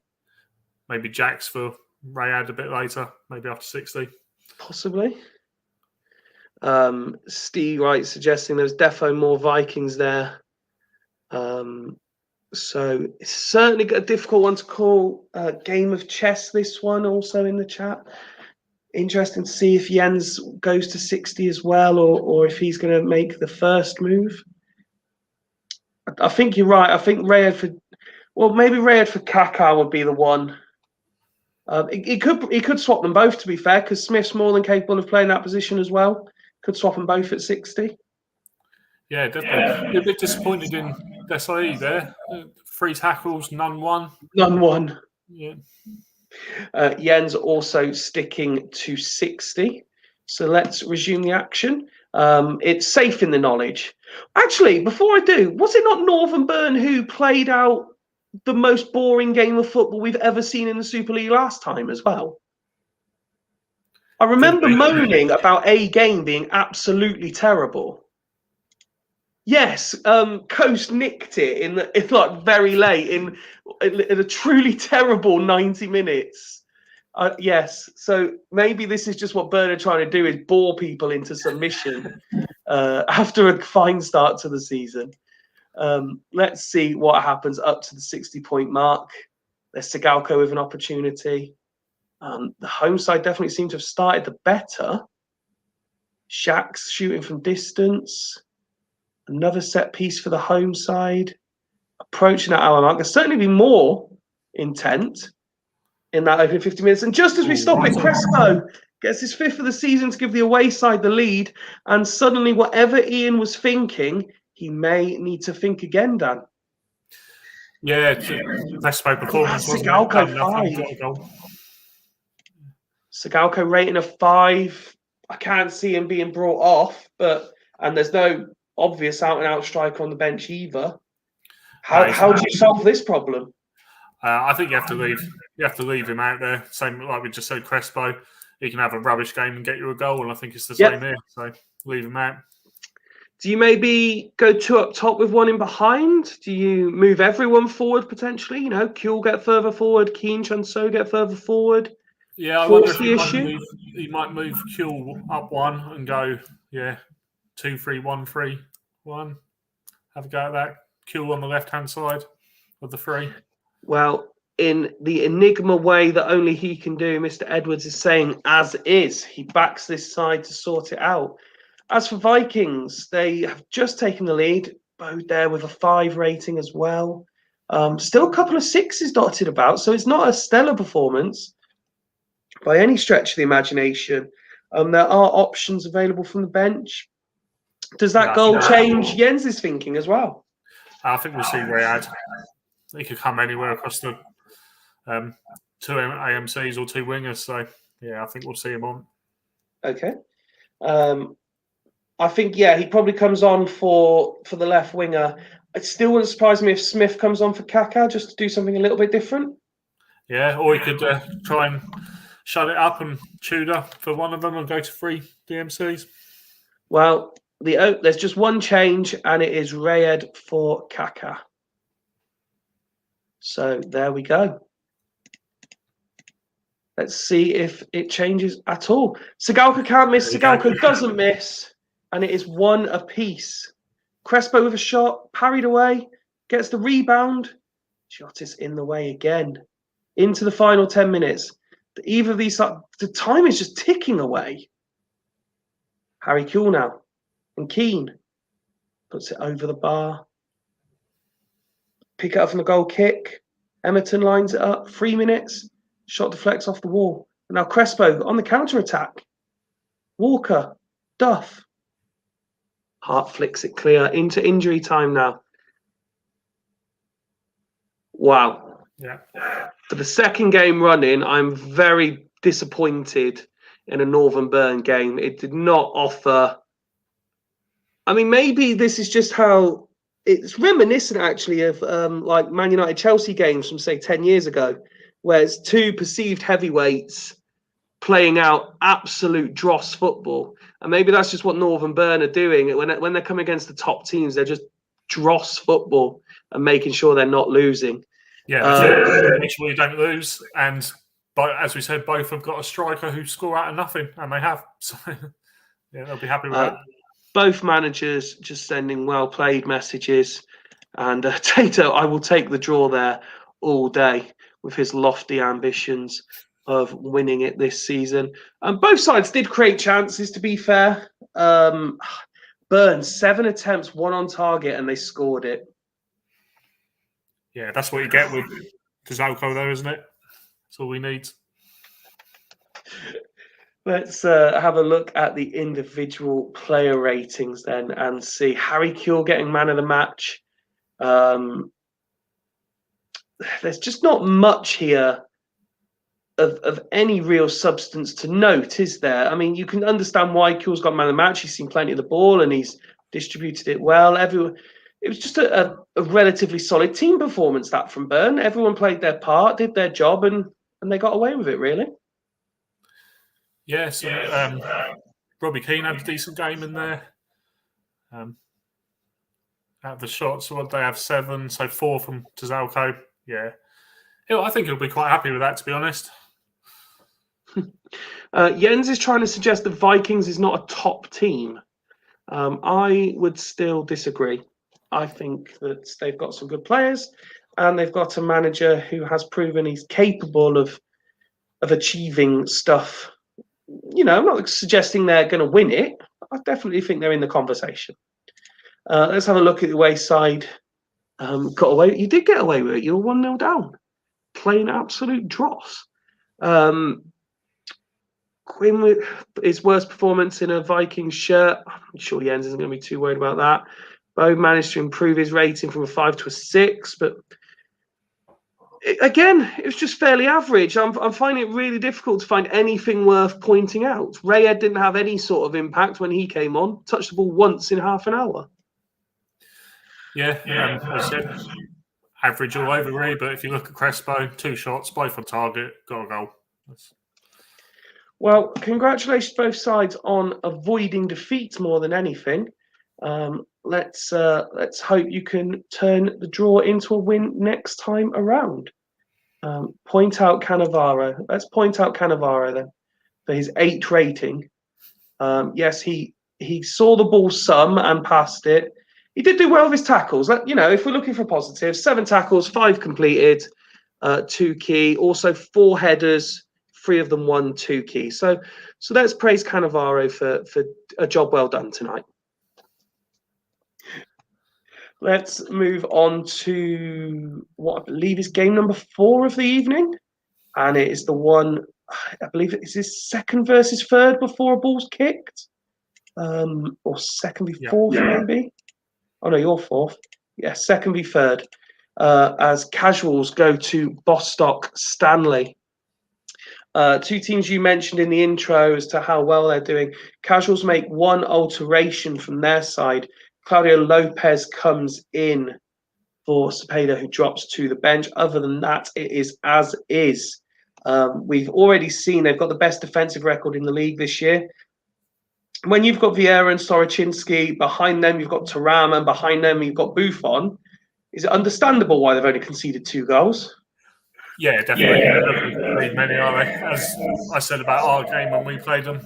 Jax for Rayad a bit later, maybe after 60. Possibly. Steve Wright suggesting there's defo more Vikings there. So it's certainly a difficult one to call. Game of chess, this one also in the chat. Interesting to see if Jens goes to 60 as well, or if he's going to make the first move. I think you're right. I think maybe Rayad for Kaká would be the one. He could swap them both, to be fair, because Smith's more than capable of playing that position as well. Could swap them both at 60. Yeah, definitely. You're a bit disappointed in Desai there. 3 tackles, none won. None won. Yeah. Jens also sticking to 60. So let's resume the action. It's safe in the knowledge. Actually, before I do, was it not Northern Byrne who played out the most boring game of football we've ever seen in the Super League last time as well? I remember moaning about a game being absolutely terrible. Yes, Coast nicked it in like very late in a truly terrible 90 minutes. Yes, so maybe this is just what Byrne are trying to do, is bore people into submission after a fine start to the season. Let's see what happens up to the 60-point mark. There's Sigalko with an opportunity. The home side definitely seemed to have started the better. Shax shooting from distance. Another set piece for the home side. Approaching that hour mark. There's certainly been more intent in that opening 50 minutes. And just as we stop it, Crespo gets his 5th of the season to give the away side the lead. And suddenly, whatever Ian was thinking, he may need to think again, Dan. Yeah, Crespo performance. Sigalko 5. Sigalko rating of 5. I can't see him being brought off, and there's no obvious out-and-out striker on the bench either. How do you solve this problem? I think you have to leave. You have to leave him out there. Same like we just said, Crespo. He can have a rubbish game and get you a goal, and I think it's the same here. So leave him out. Do you maybe go 2 up top with 1 in behind? Do you move everyone forward potentially? You know, Kuehl get further forward, Keane, Chun-So get further forward. Yeah, I wonder if he might move Kuehl up 1 and go 2-3-1-3-1. Have a go at that. Kuehl on the left-hand side of the 3. Well, in the enigma way that only he can do, Mr. Edwards is saying as is. He backs this side to sort it out. As for Vikings, they have just taken the lead. Bode there with a 5 rating as well. Still a couple of 6s dotted about, so it's not a stellar performance by any stretch of the imagination. There are options available from the bench. Does that goal change Jens's thinking as well? I think we'll see Rayad. He could come anywhere across the 2 AMCs or 2 wingers. So, yeah, I think we'll see him on. Okay. I think, he probably comes on for the left winger. It still wouldn't surprise me if Smith comes on for Kaká just to do something a little bit different. Yeah, or he could try and shut it up and Tudor for one of them and go to 3 DMCs. Well, there's just one change, and it is Rayad for Kaká. So there we go. Let's see if it changes at all. Sigalko can't miss. Sigalko doesn't miss. And it is 1 apiece. Crespo with a shot, parried away, gets the rebound. Shot is in the way again. Into the final 10 minutes. Either of these, the time is just ticking away. Harry Kuehl now. And Keane puts it over the bar. Pick it up from the goal kick. Emerton lines it up. 3 minutes. Shot deflects off the wall. And now Crespo on the counter-attack. Walker. Duff. Hart flicks it clear into injury time now. Wow. Yeah. For the second game running, I'm very disappointed in a Northern Burn game. It did not offer. I mean, maybe this is just how it's reminiscent, actually, of like Man United Chelsea games from, say, 10 years ago, where it's 2 perceived heavyweights playing out absolute dross football. And maybe that's just what Northern Burn are doing. When they're coming against the top teams, they're just dross football and making sure they're not losing. Yeah, make sure you don't lose. And as we said, both have got a striker who score out of nothing, and they have. So, yeah, they'll be happy with that. Both managers just sending well-played messages. And Tato, I will take the draw there all day with his lofty ambitions of winning it this season. And both sides did create chances, to be fair. Burn, 7 attempts, 1 on target, and they scored it. Yeah, that's what you get with Zalco, though, isn't it? That's all we need. Let's have a look at the individual player ratings then and see. Harry Kuehl getting man of the match. There's just not much here of any real substance to note, is there? I mean, you can understand why Kuehl's got man of the match. He's seen plenty of the ball and he's distributed it well. It was just a relatively solid team performance, that from Burn. Everyone played their part, did their job, and they got away with it, really. Yes, Robbie Keane had a decent game in there. Out of the shots, what they have 7, so 4 from Tazalco. Yeah, I think he'll be quite happy with that, to be honest. Jens is trying to suggest that Vikings is not a top team. I would still disagree. I think that they've got some good players and they've got a manager who has proven he's capable of achieving stuff. You know, I'm not suggesting they're going to win it. I definitely think they're in the conversation. Let's have a look at the away side. Got away. You did get away with it. You were 1-0 down. Playing absolute dross. Quinn with his worst performance in a Vikings shirt. I'm sure Jens isn't going to be too worried about that. Bo managed to improve his rating from a 5 to a 6, but Again, it was just fairly average. I'm finding it really difficult to find anything worth pointing out. Rayed didn't have any sort of impact when he came on. Touched the ball once in half an hour. Yeah, as I said, average all over, really. But if you look at Crespo, 2 shots, both on target, got a goal. Well, congratulations both sides on avoiding defeat more than anything. Let's hope you can turn the draw into a win next time around. Point out Cannavaro. Let's point out Cannavaro then for his 8 rating. Yes, he saw the ball some and passed it. He did do well with his tackles. If we're looking for positives, 7 tackles, 5 completed, 2 key. Also 4 headers, 3 of them 1, 2 key. So let's praise Cannavaro for a job well done tonight. Let's move on to what I believe is game number 4 of the evening. And it is the one, I believe it is his second versus third before a ball's kicked. Or second v fourth, maybe. Oh, no, you're fourth. Yeah, second v third. As Casuals go to Bostock Stanley. 2 teams you mentioned in the intro as to how well they're doing. Casuals make 1 alteration from their side. Claudio Lopez comes in for Cepeda, who drops to the bench. Other than that, it is as is. We've already seen they've got the best defensive record in the league this year. When you've got Vieira and Soroczynski, behind them you've got Thuram, and behind them you've got Buffon. Is it understandable why they've only conceded 2 goals? Yeah, definitely. They're not going to concede many, are they? As I said about our game when we played them,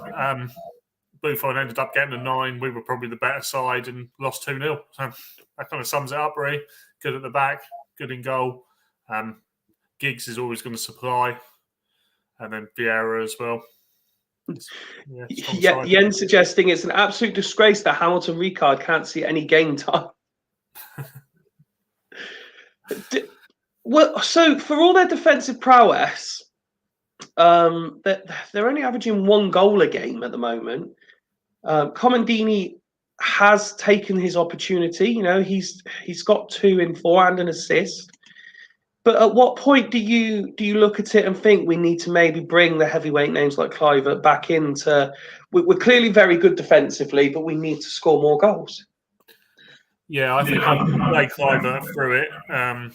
Buffon ended up getting a 9. We were probably the better side and lost 2-0. So that kind of sums it up, really. Good at the back, good in goal. Giggs is always going to supply. And then Vieira as well. Yeah, Jens suggesting it's an absolute disgrace that Hamilton Ricard can't see any game time. Well, so for all their defensive prowess, they're only averaging 1 goal a game at the moment. Comandini has taken his opportunity. He's got 2 in 4 and an assist. But at what point do you look at it and think we need to maybe bring the heavyweight names like Kluivert back into? We're clearly very good defensively, but we need to score more goals. Yeah, I think I'd play Kluivert through it.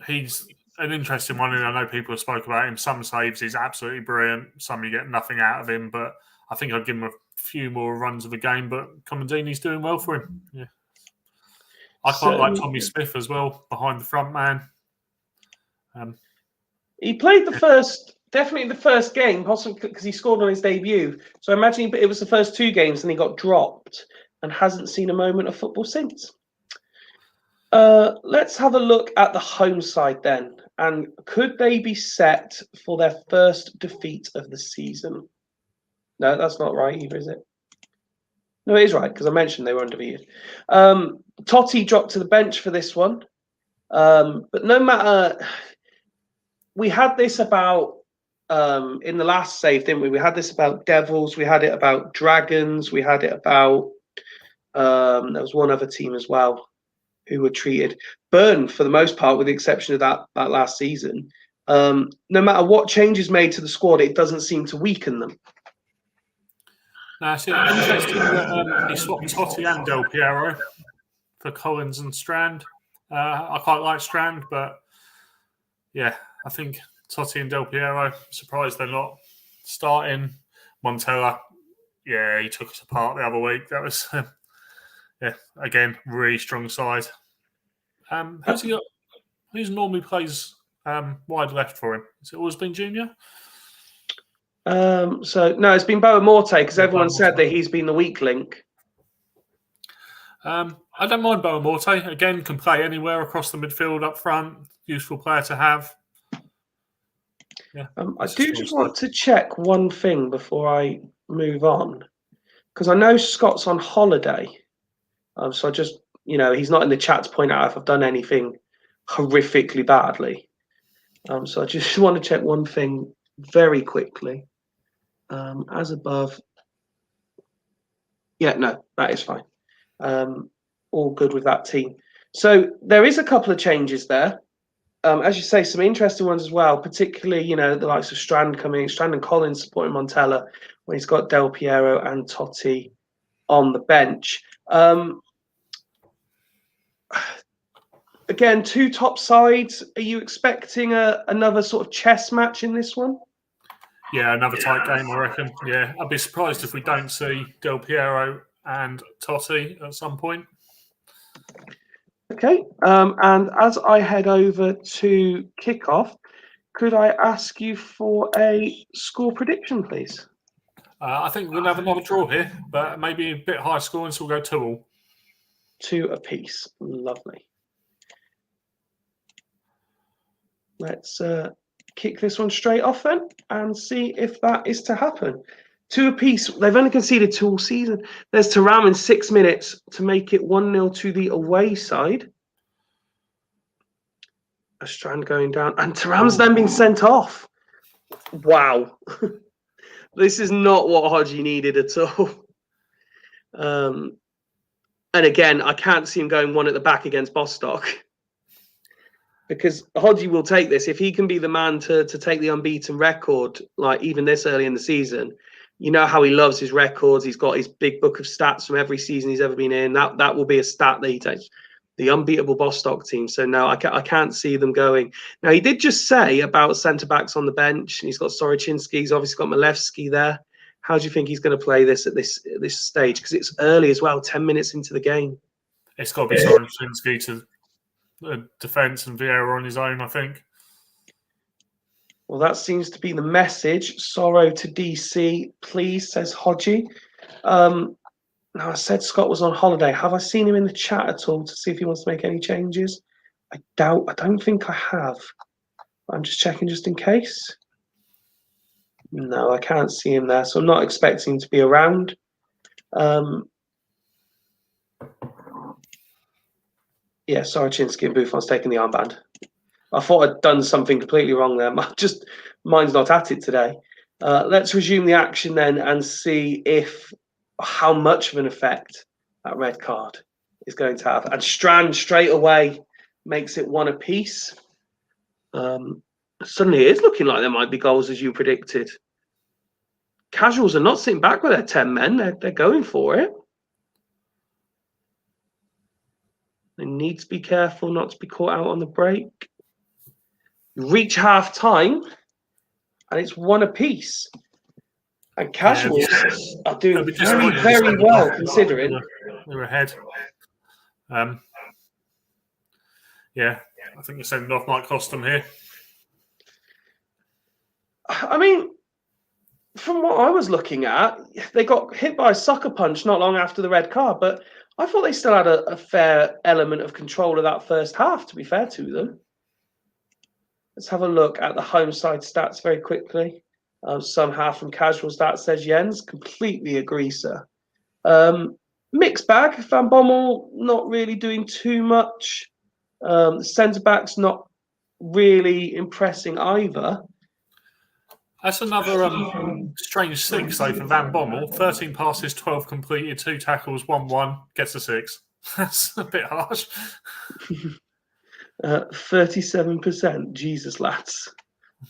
He's an interesting one, and I know people have spoken about him. Some saves he's absolutely brilliant. Some you get nothing out of him, but I think I'd give him a few more runs of the game. But Comandini's doing well for him. Yeah, I quite like Tommy Smith as well behind the front man. He played definitely the first game, possibly because he scored on his debut. So I imagine it was the first 2 games and he got dropped and hasn't seen a moment of football since. Let's have a look at the home side then. And could they be set for their first defeat of the season? No, that's not right either, is it? No, it is right, because I mentioned they were undefeated. Totti dropped to the bench for this one. But no matter... We had this about in the last save, didn't we? We had this about Devils. We had it about Dragons. We had it about there was one other team as well who were treated. Burn, for the most part, with the exception of that last season. No matter what changes made to the squad, it doesn't seem to weaken them. Now, it's interesting that he swapped Totti and Del Piero for Collins and Strand. I quite like Strand, but yeah, I think Totti and Del Piero, surprised they're not starting. Montella, yeah, he took us apart the other week. That was, again, really strong side. Who's he got? Who's normally plays wide left for him? Has it always been Junior? So no, it's been Boa Morte because everyone said that he's been the weak link. I don't mind Boa Morte. Again, can play anywhere across the midfield up front. Useful player to have. Yeah, I do just want to check one thing before I move on, because I know Scott's on holiday. So I just, he's not in the chat to point out if I've done anything horrifically badly. So I just want to check one thing very quickly. As above. Yeah, no, that is fine. All good with that team. So there is a couple of changes there. as you say, some interesting ones as well, particularly, you know, the likes of Strand and Collins supporting Montella when he's got Del Piero and Totti on the bench. Again, two top sides. Are you expecting another sort of chess match in this one? Yeah, another tight game, I reckon. Yeah, I'd be surprised if we don't see Del Piero and Totti at some point. Okay, and as I head over to kickoff, could I ask you for a score prediction, please? I think we're going to have another draw here, but maybe a bit higher scoring, so we'll go 2-2. 2 apiece. Lovely. Let's kick this one straight off then and see if that is to happen. 2 apiece. They've only conceded 2 all season. There's Thuram in 6 minutes to make it 1-0 to the away side. A Strand going down, and Thuram's then been sent off. Wow. This is not what Hodgie needed at all. And again, I can't see him going one at the back against Bostock. Because Hodgie will take this. If he can be the man to take the unbeaten record, like even this early in the season, you know how he loves his records. He's got his big book of stats from every season he's ever been in. That will be a stat that he takes. The unbeatable Bostock team. So no, I can't see them going. Now, he did just say about centre-backs on the bench. He's got Soroczynski. He's obviously got Malewski there. How do you think he's going to play this at this stage? Because it's early as well, 10 minutes into the game. It's got to be Soroczynski to defence and Vieira on his own, I think. Well, that seems to be the message. Sorrow to DC, please, says Hodgie. Now, I said Scott was on holiday. Have I seen him in the chat at all to see if he wants to make any changes? I don't think I have. I'm just checking just in case. No, I can't see him there, so I'm not expecting him to be around. Yeah, Soroczynski and Buffon's taking the armband. I thought I'd done something completely wrong there. Mine's not at it today. Let's resume the action then and see how much of an effect that red card is going to have. And Strand straight away makes it 1 apiece. Suddenly it is looking like there might be goals as you predicted. Casuals are not sitting back with their 10 men. They're going for it. They need to be careful not to be caught out on the break. Reach half time and it's 1 apiece. And Casuals are doing very, very well considering. They're ahead. Yeah, I think the sending off might cost them here. I mean, from what I was looking at, they got hit by a sucker punch not long after the red card, but I thought they still had a fair element of control of that first half, to be fair to them. Let's have a look at the home side stats very quickly. Some half from Casual stats, says Jens. Completely agree, sir. Mixed bag. Van Bommel not really doing too much. The centre-back's not really impressing either. That's another strange 6, though, for Van Bommel. 13 passes, 12 completed, 2 tackles, 1-1, gets a 6. That's a bit harsh. 37%. Jesus, lads.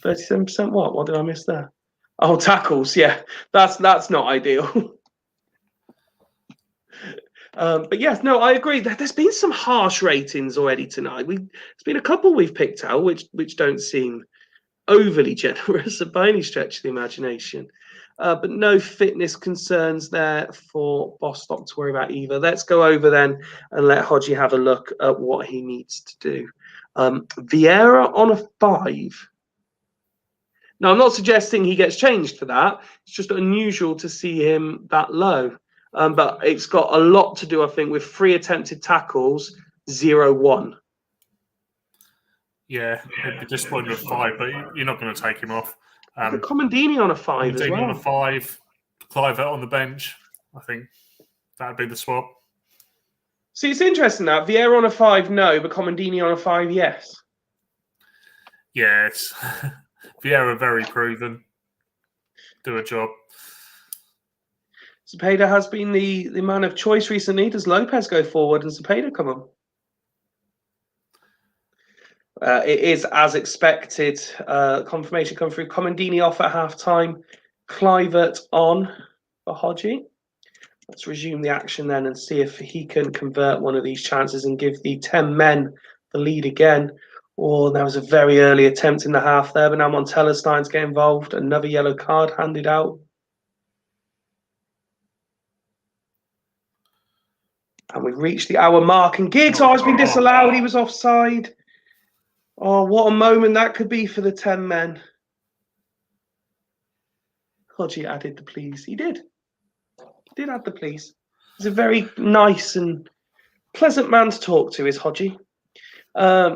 37% what? What did I miss there? Oh, tackles. Yeah, that's not ideal. But yes, no, I agree. There's been some harsh ratings already tonight. There's been a couple we've picked out which don't seem overly generous by any stretch of the imagination. But no fitness concerns there for Bostock to worry about either. Let's go over then and let Hodgie have a look at what he needs to do. Vieira on a 5. Now, I'm not suggesting he gets changed for that. It's just unusual to see him that low. But it's got a lot to do, I think, with 3 attempted tackles, 0-1. Yeah, it'd be disappointing with 5, but you're not going to take him off. But Comandini on a 5 as well. On a 5, Clivert on the bench. I think that'd be the swap. See, it's interesting that Vieira on a 5, no, but Comandini on a 5, yes. Yes. Vieira very proven. Do a job. Cepeda has been the man of choice recently. Does Lopez go forward and Cepeda come on? It is as expected. Confirmation come through. Comandini off at half-time. Clivert on for Hodgie. Let's resume the action then and see if he can convert one of these chances and give the 10 men the lead again. Oh, there was a very early attempt in the half there, but now Montella's starting to get involved. Another yellow card handed out. And we've reached the hour mark. And Giggs, it's been disallowed. He was offside. Oh, what a moment that could be for the 10 men. Hodgie added the please. He did. He did add the please. He's a very nice and pleasant man to talk to, is Hodgie.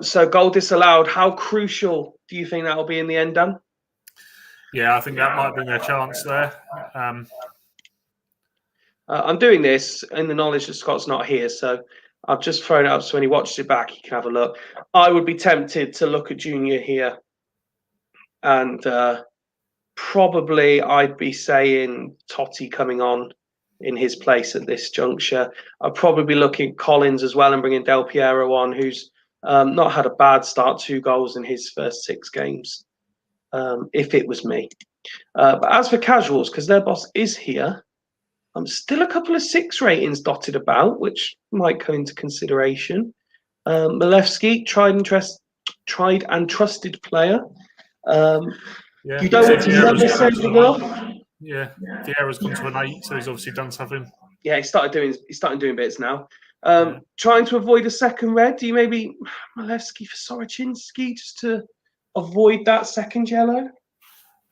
So goal disallowed. How crucial do you think that will be in the end, Dan? Yeah, I think that might be their chance there. I'm doing this in the knowledge that Scott's not here, so I've just thrown it up so when he watches it back, he can have a look. I would be tempted to look at Junior here, and probably I'd be saying Totti coming on in his place at this juncture. I'd probably be looking at Collins as well and bringing Del Piero on, who's not had a bad start, 2 goals in his first 6 games, if it was me. But as for casuals, because their boss is here, still a couple of 6 ratings dotted about, which might come into consideration. Malevsky, tried and trusted player. You don't want to never send him off. Yeah, Vieira's gone to an 8, so he's obviously done something. Yeah, he's started doing bits now. Trying to avoid a second red. Do you maybe Malevsky for Soroczynski just to avoid that second yellow?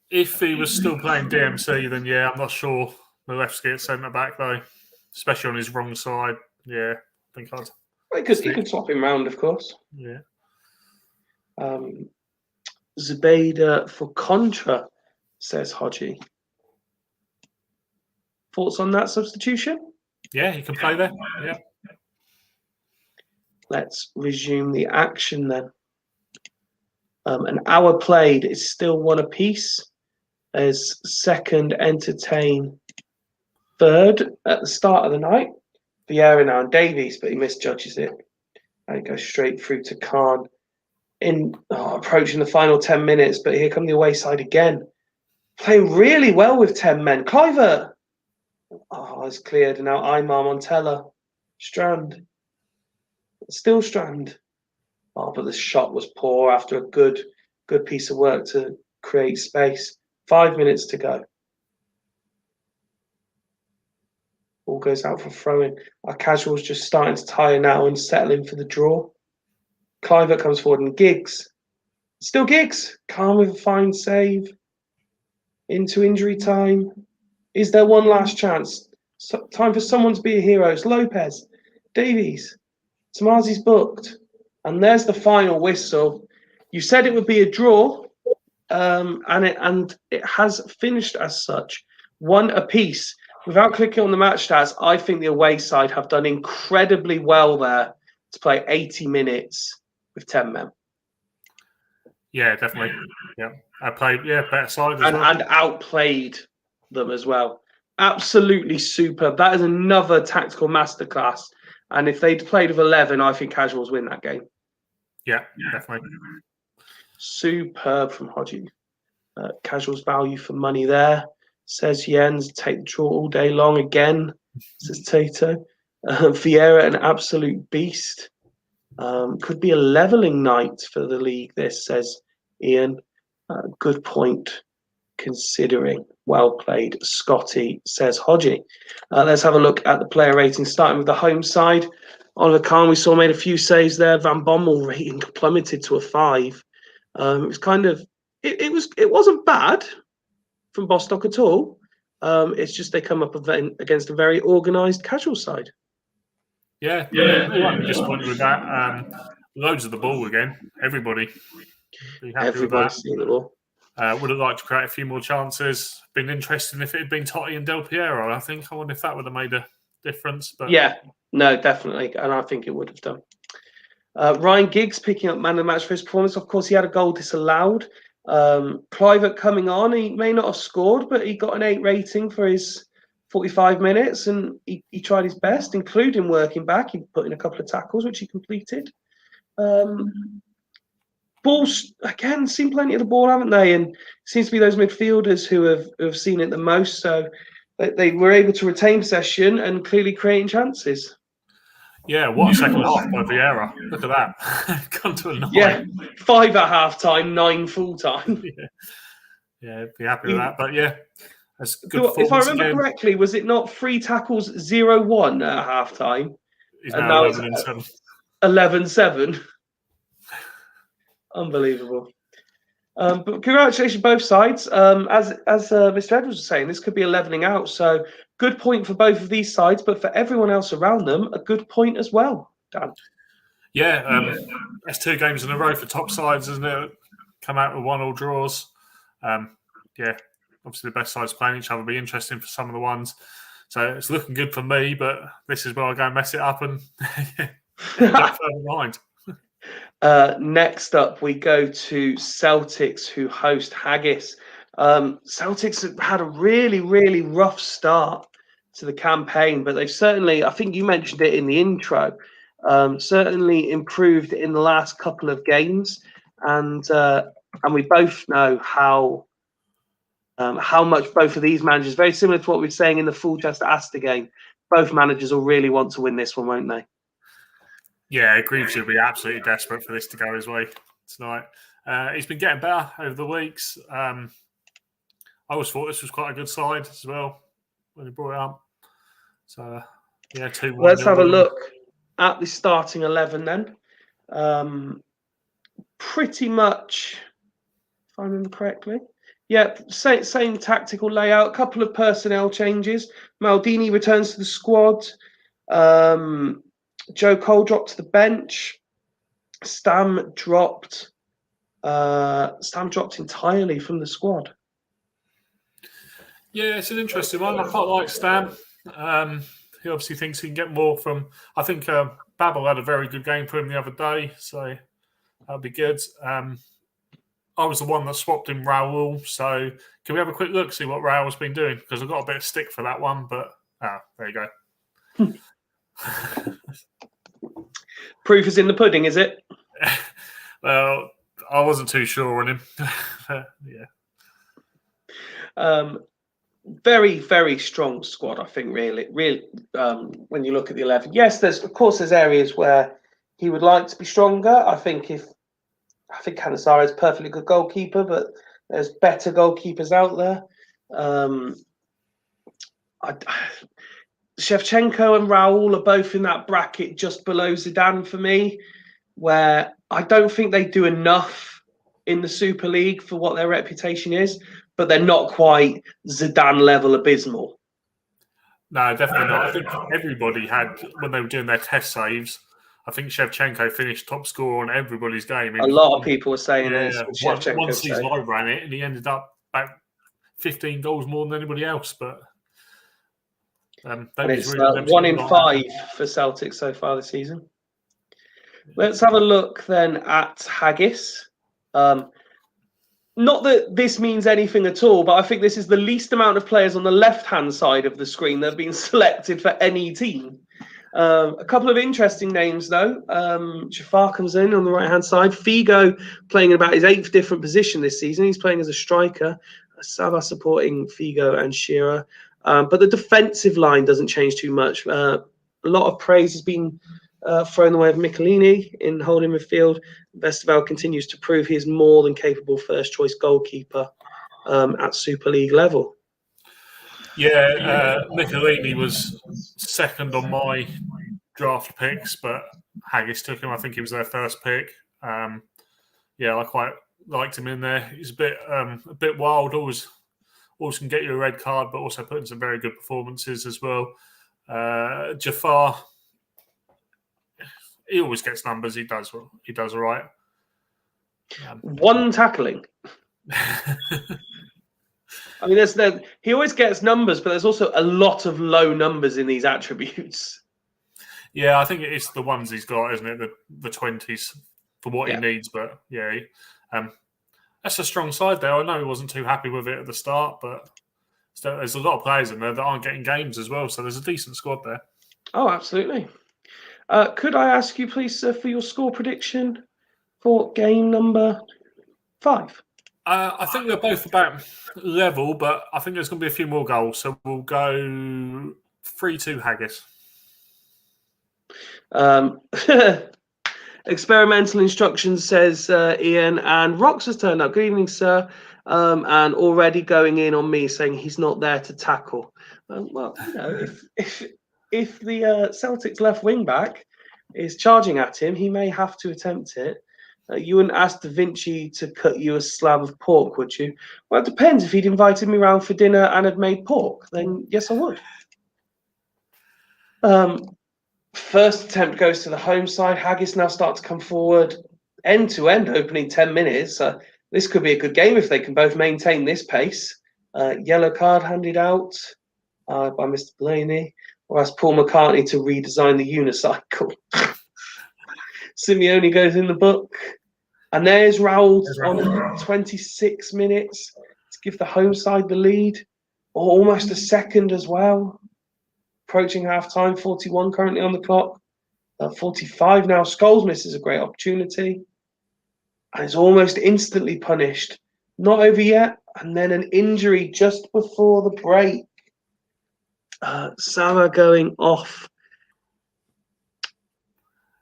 If he was still playing DMC, then yeah, I'm not sure. Malevsky at centre back though, especially on his wrong side. Yeah, I think I'd. Because you could swap him round, of course. Yeah. Zubaydah for Contra, says Hodgie. Thoughts on that substitution? Yeah, he can play there. Yeah. Let's resume the action then. An hour played is still 1 apiece. There's second entertain, third at the start of the night. Vieira now and Davies, but he misjudges it. And it goes straight through to Khan. Approaching the final 10 minutes, but here come the away side again. Playing really well with 10 men. Clivert. It's cleared. And now Aymar, Montella. Strand. Still Strand. But the shot was poor after a good piece of work to create space. 5 minutes to go. Ball goes out for throwing. Our casuals just starting to tire now and settling for the draw. Clivert comes forward and Giggs. Still Giggs. Calm with a fine save. Into injury time. Is there one last chance? Time for someone to be a hero. It's Lopez. Davies. Tomazi's booked. And there's the final whistle. You said it would be a draw. And it has finished as such. 1 apiece. Without clicking on the match stats, I think the away side have done incredibly well there to play 80 minutes with 10 men. Yeah, definitely. Yeah, I played better side and outplayed them as well. Absolutely superb. That is another tactical masterclass. And if they'd played with 11, I think casuals win that game. Yeah, definitely. Superb from Hodgie. Casuals value for money there. Says Jens, take the draw all day long again, says Tato. Vieira, an absolute beast. Could be a levelling night for the league, this, says Ian. Good point, considering. Well played, Scotty, says Hodgie. Let's have a look at the player ratings, starting with the home side. Oliver Kahn, we saw, made a few saves there. Van Bommel rating plummeted to a 5. It was kind of, it wasn't bad from Bostock at all. It's just they come up against a very organised casual side. Yeah. We won't be disappointed with that. Loads of the ball again. Everybody. Be happy Everybody's with seeing the ball. Would have liked to create a few more chances. Been interesting if it had been Totti and Del Piero. I wonder if that would have made a difference. But yeah, no, definitely, and I think it would have done. Ryan Giggs picking up man of the match for his performance. Of course, he had a goal disallowed. Clivert coming on, he may not have scored, but he got an 8 rating for his 45 minutes, and he tried his best, including working back. He put in a couple of tackles, which he completed. Balls again, seen plenty of the ball, haven't they? And it seems to be those midfielders who have seen it the most. So they were able to retain possession and clearly creating chances. Yeah, what a second half by Vieira. Look at that. Gone to a 9. Yeah, 5 at half time, 9 full time. Yeah, be happy with that. But yeah, that's good So, if I performance remember again. correctly, was it not 3 tackles, 0-1 at half time? He's And now now 11-7. 11-7. Unbelievable. But congratulations both sides. As Mr. Edwards was saying, this could be a levelling out. So good point for both of these sides, but for everyone else around them, a good point as well. Dan. Yeah, that's 2 games in a row for top sides, isn't it? Come out with 1-1 draws. Yeah, obviously the best sides playing each other will be interesting for some of the ones. So it's looking good for me, but this is where I go and mess it up and get further behind. Next up, we go to Celtics, who host Haggis. Celtics have had a really, really rough start to the campaign, but they've certainly, I think you mentioned it in the intro, certainly improved in the last couple of games. And we both know how much both of these managers, very similar to what we were saying in the Fulchester Astor game, both managers will really want to win this one, won't they? Yeah, Greaves will be absolutely desperate for this to go his way tonight. He's been getting better over the weeks. I always thought this was quite a good side as well when he brought it up. So, yeah, 2-1. Let's have a look at the starting 11 then. Pretty much, if I remember correctly. Yeah, same tactical layout. A couple of personnel changes. Maldini returns to the squad. Joe Cole dropped to the bench. Stam dropped entirely from the squad. Yeah, it's an interesting one. I quite like Stam. He obviously thinks he can get more from. I think Babel had a very good game for him the other day, so that'll be good. I was the one that swapped in Raul, so can we have a quick look, see what Raul's been doing? Because I've got a bit of stick for that one, but there you go. Proof is in the pudding, is it? Well, I wasn't too sure on him. Yeah. Very, very strong squad, I think, really, when you look at the 11. Yes, there's areas where he would like to be stronger. I think Cannizaro is a perfectly good goalkeeper, but there's better goalkeepers out there. Shevchenko and Raul are both in that bracket just below Zidane for me, where I don't think they do enough in the Super League for what their reputation is, but they're not quite Zidane level abysmal. No, definitely not. I think everybody had, when they were doing their test saves, I think Shevchenko finished top scorer on everybody's game. A lot of people were saying this. One season I ran it, and he ended up about 15 goals more than anybody else. But it's 1 in 5 for Celtic so far this season. Let's have a look then at Haggis. Not that this means anything at all, but I think this is the least amount of players on the left-hand side of the screen that have been selected for any team. A couple of interesting names, though. Jafar comes in on the right-hand side. Figo playing in about his 8th different position this season. He's playing as a striker. Sava supporting Figo and Shearer. But the defensive line doesn't change too much. A lot of praise has been thrown the way of Michelini in holding midfield. Vesterveld continues to prove he is more than capable first-choice goalkeeper at Super League level. Yeah, Michelini was second on my draft picks, but Haggis took him. I think he was their first pick. Yeah, I quite liked him in there. He's a bit wild. Always can get you a red card, but also putting some very good performances as well. Jafar, he always gets numbers. He does all right. One tackling. I mean, he always gets numbers, but there's also a lot of low numbers in these attributes. Yeah, I think it's the ones he's got, isn't it? The 20s for what he needs. But yeah, that's a strong side there. I know he wasn't too happy with it at the start, but there's a lot of players in there that aren't getting games as well. So there's a decent squad there. Oh, absolutely. Could I ask you, please, for your score prediction for game number 5? I think they're both about level, but I think there's going to be a few more goals. So we'll go 3-2 Haggis. Experimental instructions, says Ian, and Rox has turned up. Good evening, sir. And already going in on me, saying he's not there to tackle. Well, you know, if the Celtics left wing back is charging at him, he may have to attempt it. You wouldn't ask Da Vinci to cut you a slab of pork, would you? Well, it depends. If he'd invited me round for dinner and had made pork, then yes, I would. First attempt goes to the home side. Haggis now start to come forward, end to end, opening 10 minutes. This could be a good game if they can both maintain this pace. Yellow card handed out by Mr. Blaney, or asked Paul McCartney to redesign the unicycle. Simeone goes in the book. And there's Raul on 26 minutes to give the home side the lead, or almost a second as well. Approaching half-time, 41 currently on the clock. 45 now. Scholes misses a great opportunity. And is almost instantly punished. Not over yet. And then an injury just before the break. Sarah going off.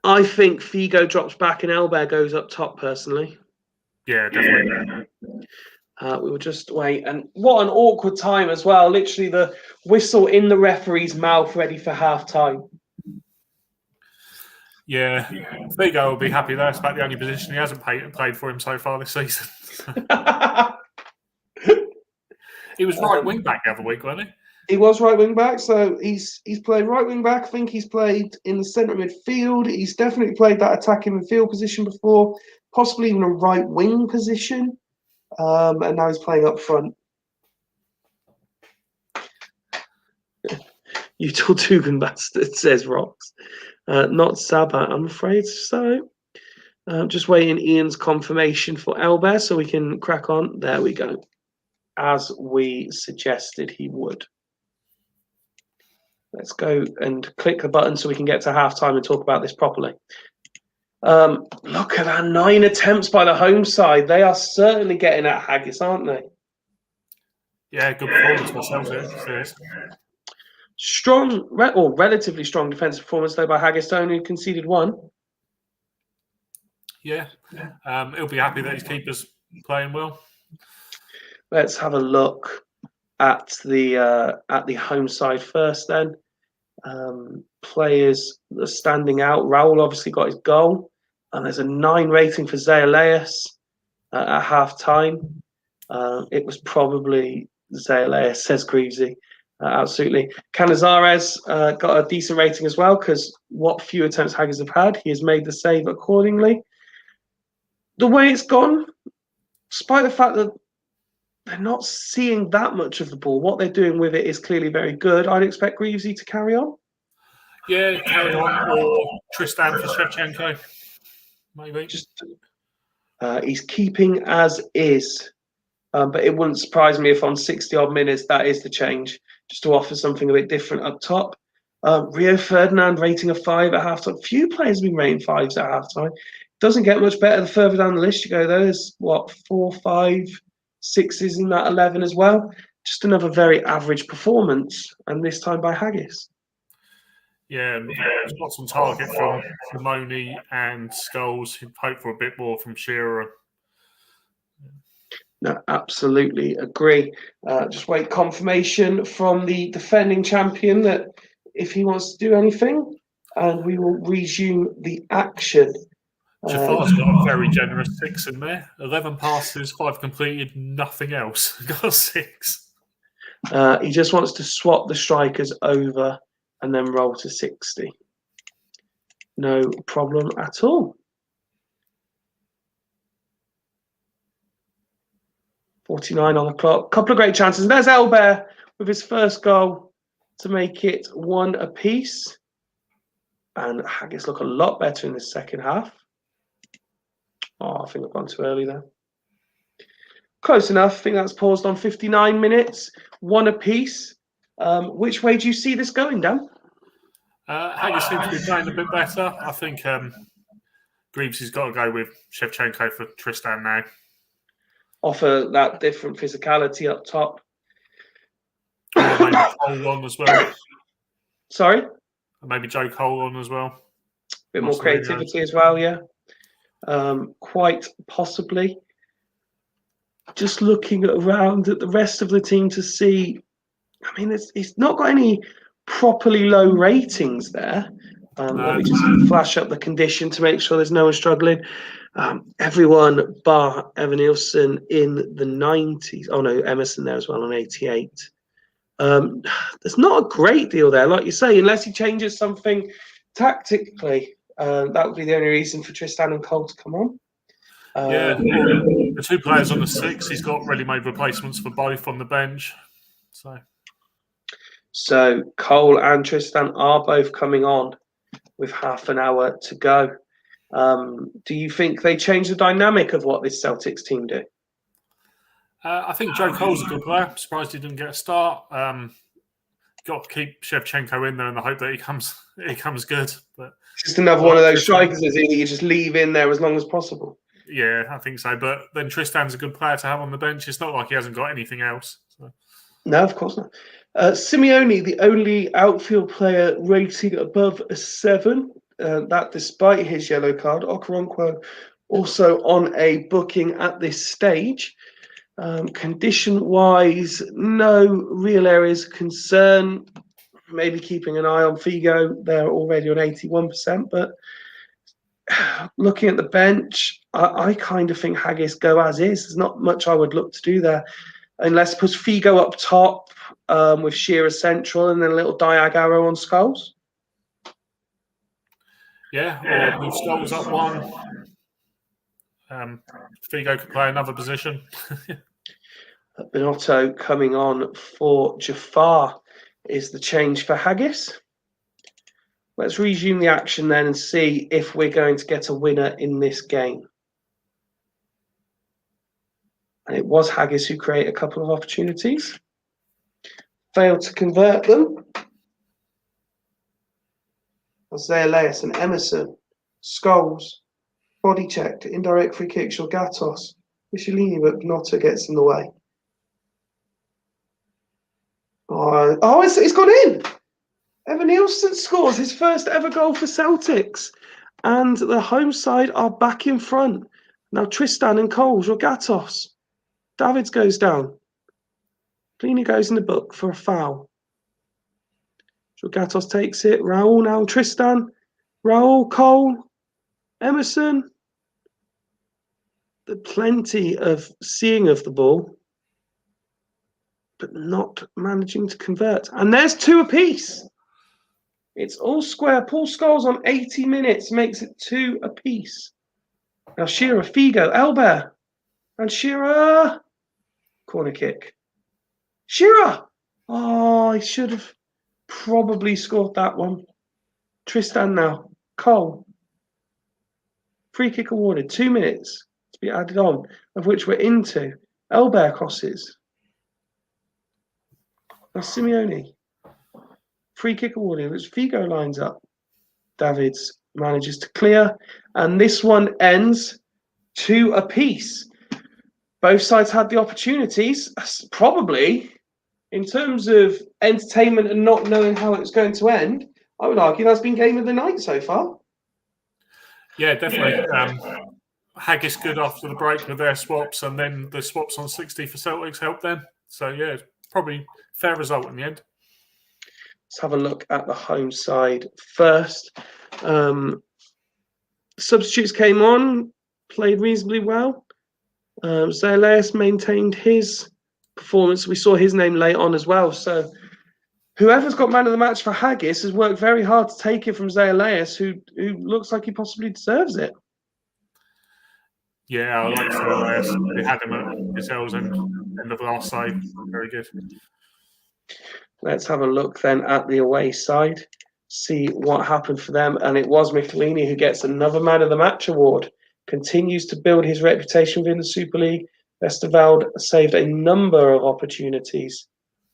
I think Figo drops back and Elbert goes up top, personally. Yeah, definitely. We will just wait. And what an awkward time as well. Literally the whistle in the referee's mouth ready for half-time. Yeah, Figo will be happy there. It's about the only position he hasn't played for him so far this season. He was right wing back the other week, wasn't he? He was right wing back, so he's played right wing back. I think he's played in the centre of midfield. He's definitely played that attacking midfield position before, possibly even a right wing position. And now he's playing up front. You Tortugan bastard, says Rox. Not Sabat, I'm afraid so. Just waiting Ian's confirmation for Elbert so we can crack on. There we go. As we suggested he would. Let's go and click the button so we can get to halftime and talk about this properly. Look at that, 9 attempts by the home side. They are certainly getting at Haggis, aren't they? Yeah, good performance for Celtics. Strong, or relatively strong defensive performance, though, by Haggis, only conceded 1. Yeah, he'll be happy that his keeper's playing well. Let's have a look at the home side first, then. Players that are standing out. Raul obviously got his goal, and there's a 9 rating for Zayaleas at half time. It was probably Zayaleas, says Greavesy. Absolutely. Canizares got a decent rating as well, because what few attempts Haggis have had, he has made the save accordingly. The way it's gone, despite the fact that they're not seeing that much of the ball, what they're doing with it is clearly very good. I'd expect Greavesy to carry on. Yeah, carry on, or Tristan for Shevchenko, maybe. He's keeping as is, but it wouldn't surprise me if on 60-odd minutes that is the change, just to offer something a bit different up top. Rio Ferdinand rating a 5 at halftime. Few players have been rating 5s at halftime. Doesn't get much better the further down the list you go, though. There's, 4, 5, 6s in that 11 as well. Just another very average performance, and this time by Haggis. Yeah, lots on target from Simone and Scholes, who hope for a bit more from Shearer. No, absolutely agree. Just wait confirmation from the defending champion that if he wants to do anything, and we will resume the action. Jafar's got a very generous 6 in there. 11 passes, 5 completed, nothing else. Got a 6. He just wants to swap the strikers over and then roll to 60. No problem at all. 49 on the clock. Couple of great chances. And there's Elbert with his first goal to make it 1 apiece. And Haggis look a lot better in the second half. Oh, I think I've gone too early there. Close enough. I think that's paused on 59 minutes. 1 apiece. Which way do you see this going, Dan? Haggis seems to be playing a bit better. I think good Greaves has got to go with Shevchenko for Tristan now. Offer that different physicality up top. Or maybe Cole on as well. Sorry? Maybe Joe Cole on as well. Bit more creativity as well, yeah. Quite possibly. Just looking around at the rest of the team to see, I mean, it's not got any properly low ratings there. Let me just flash up the condition to make sure there's no one struggling. Everyone bar Evan Nielsen in the 90s. Oh no, Emerson there as well on 88. There's not a great deal there, like you say, unless he changes something tactically. That would be the only reason for Tristan and Cole to come on. Yeah, the two players on the 6, he's got ready-made replacements for both on the bench. So Cole and Tristan are both coming on with half an hour to go. Do you think they change the dynamic of what this Celtics team do? I think Joe Cole's a good player. I'm surprised he didn't get a start. Got to keep Shevchenko in there in the hope that he comes good. But just another one of those strikers that you just leave in there as long as possible. Yeah, I think so. But then Tristan's a good player to have on the bench. It's not like he hasn't got anything else. So. No, of course not. Simeone, the only outfield player rating above a 7, that despite his yellow card. Okoronkwo also on a booking at this stage. Condition-wise, no real areas of concern. Maybe keeping an eye on Figo. They're already on 81%, but looking at the bench, I kind of think Haggis go as is. There's not much I would look to do there. Unless push Figo up top with Shearer central and then a little diag arrow on Skulls. Yeah, or move Skulls up one. Figo could play another position. Binotto coming on for Jafar is the change for Haggis. Let's resume the action then and see if we're going to get a winner in this game. And it was Haggis who created a couple of opportunities. Failed to convert them. Gazelles and Emerson. Skulls. Body checked. Indirect free kick. Gatos. Michelini, but Binotto gets in the way. Oh, it's gone in. Evan Nielsen scores his first ever goal for Celtics. And the home side are back in front. Now Tristan and Cole, Gatos. Davids goes down. Plini goes in the book for a foul. Gatos takes it. Raul now. Tristan. Raul, Cole, Emerson. Plenty of seeing of the ball, but not managing to convert. And there's 2 apiece. It's all square. Paul Scholes on 80 minutes makes it 2 apiece. Now Shearer, Figo, Elbert, and Shearer. Corner kick. Shearer! Oh, he should have probably scored that one. Tristan now. Cole. Free kick awarded. 2 minutes to be added on, of which we're into. Elbert crosses. Now Simeone. Free kick awarded, which Figo lines up. Davids manages to clear. And this one ends 2 apiece. Both sides had the opportunities. Probably, in terms of entertainment and not knowing how it's going to end, I would argue that's been game of the night so far. Yeah, definitely. Haggis good after the break with their swaps, and then the swaps on 60 for Celtics helped them. So, yeah, it's probably fair result in the end. Let's have a look at the home side first. Substitutes came on, played reasonably well. Zayleus maintained his performance. We saw his name late on as well. So whoever's got man of the match for Haggis has worked very hard to take it from Zayleus, who looks like he possibly deserves it. Yeah, I like Zayleus. They had him at Gazelles end of last side. Very good. Let's have a look then at the away side, see what happened for them. And it was Michelini who gets another man of the match award. Continues to build his reputation within the Super League. Westerveld saved a number of opportunities,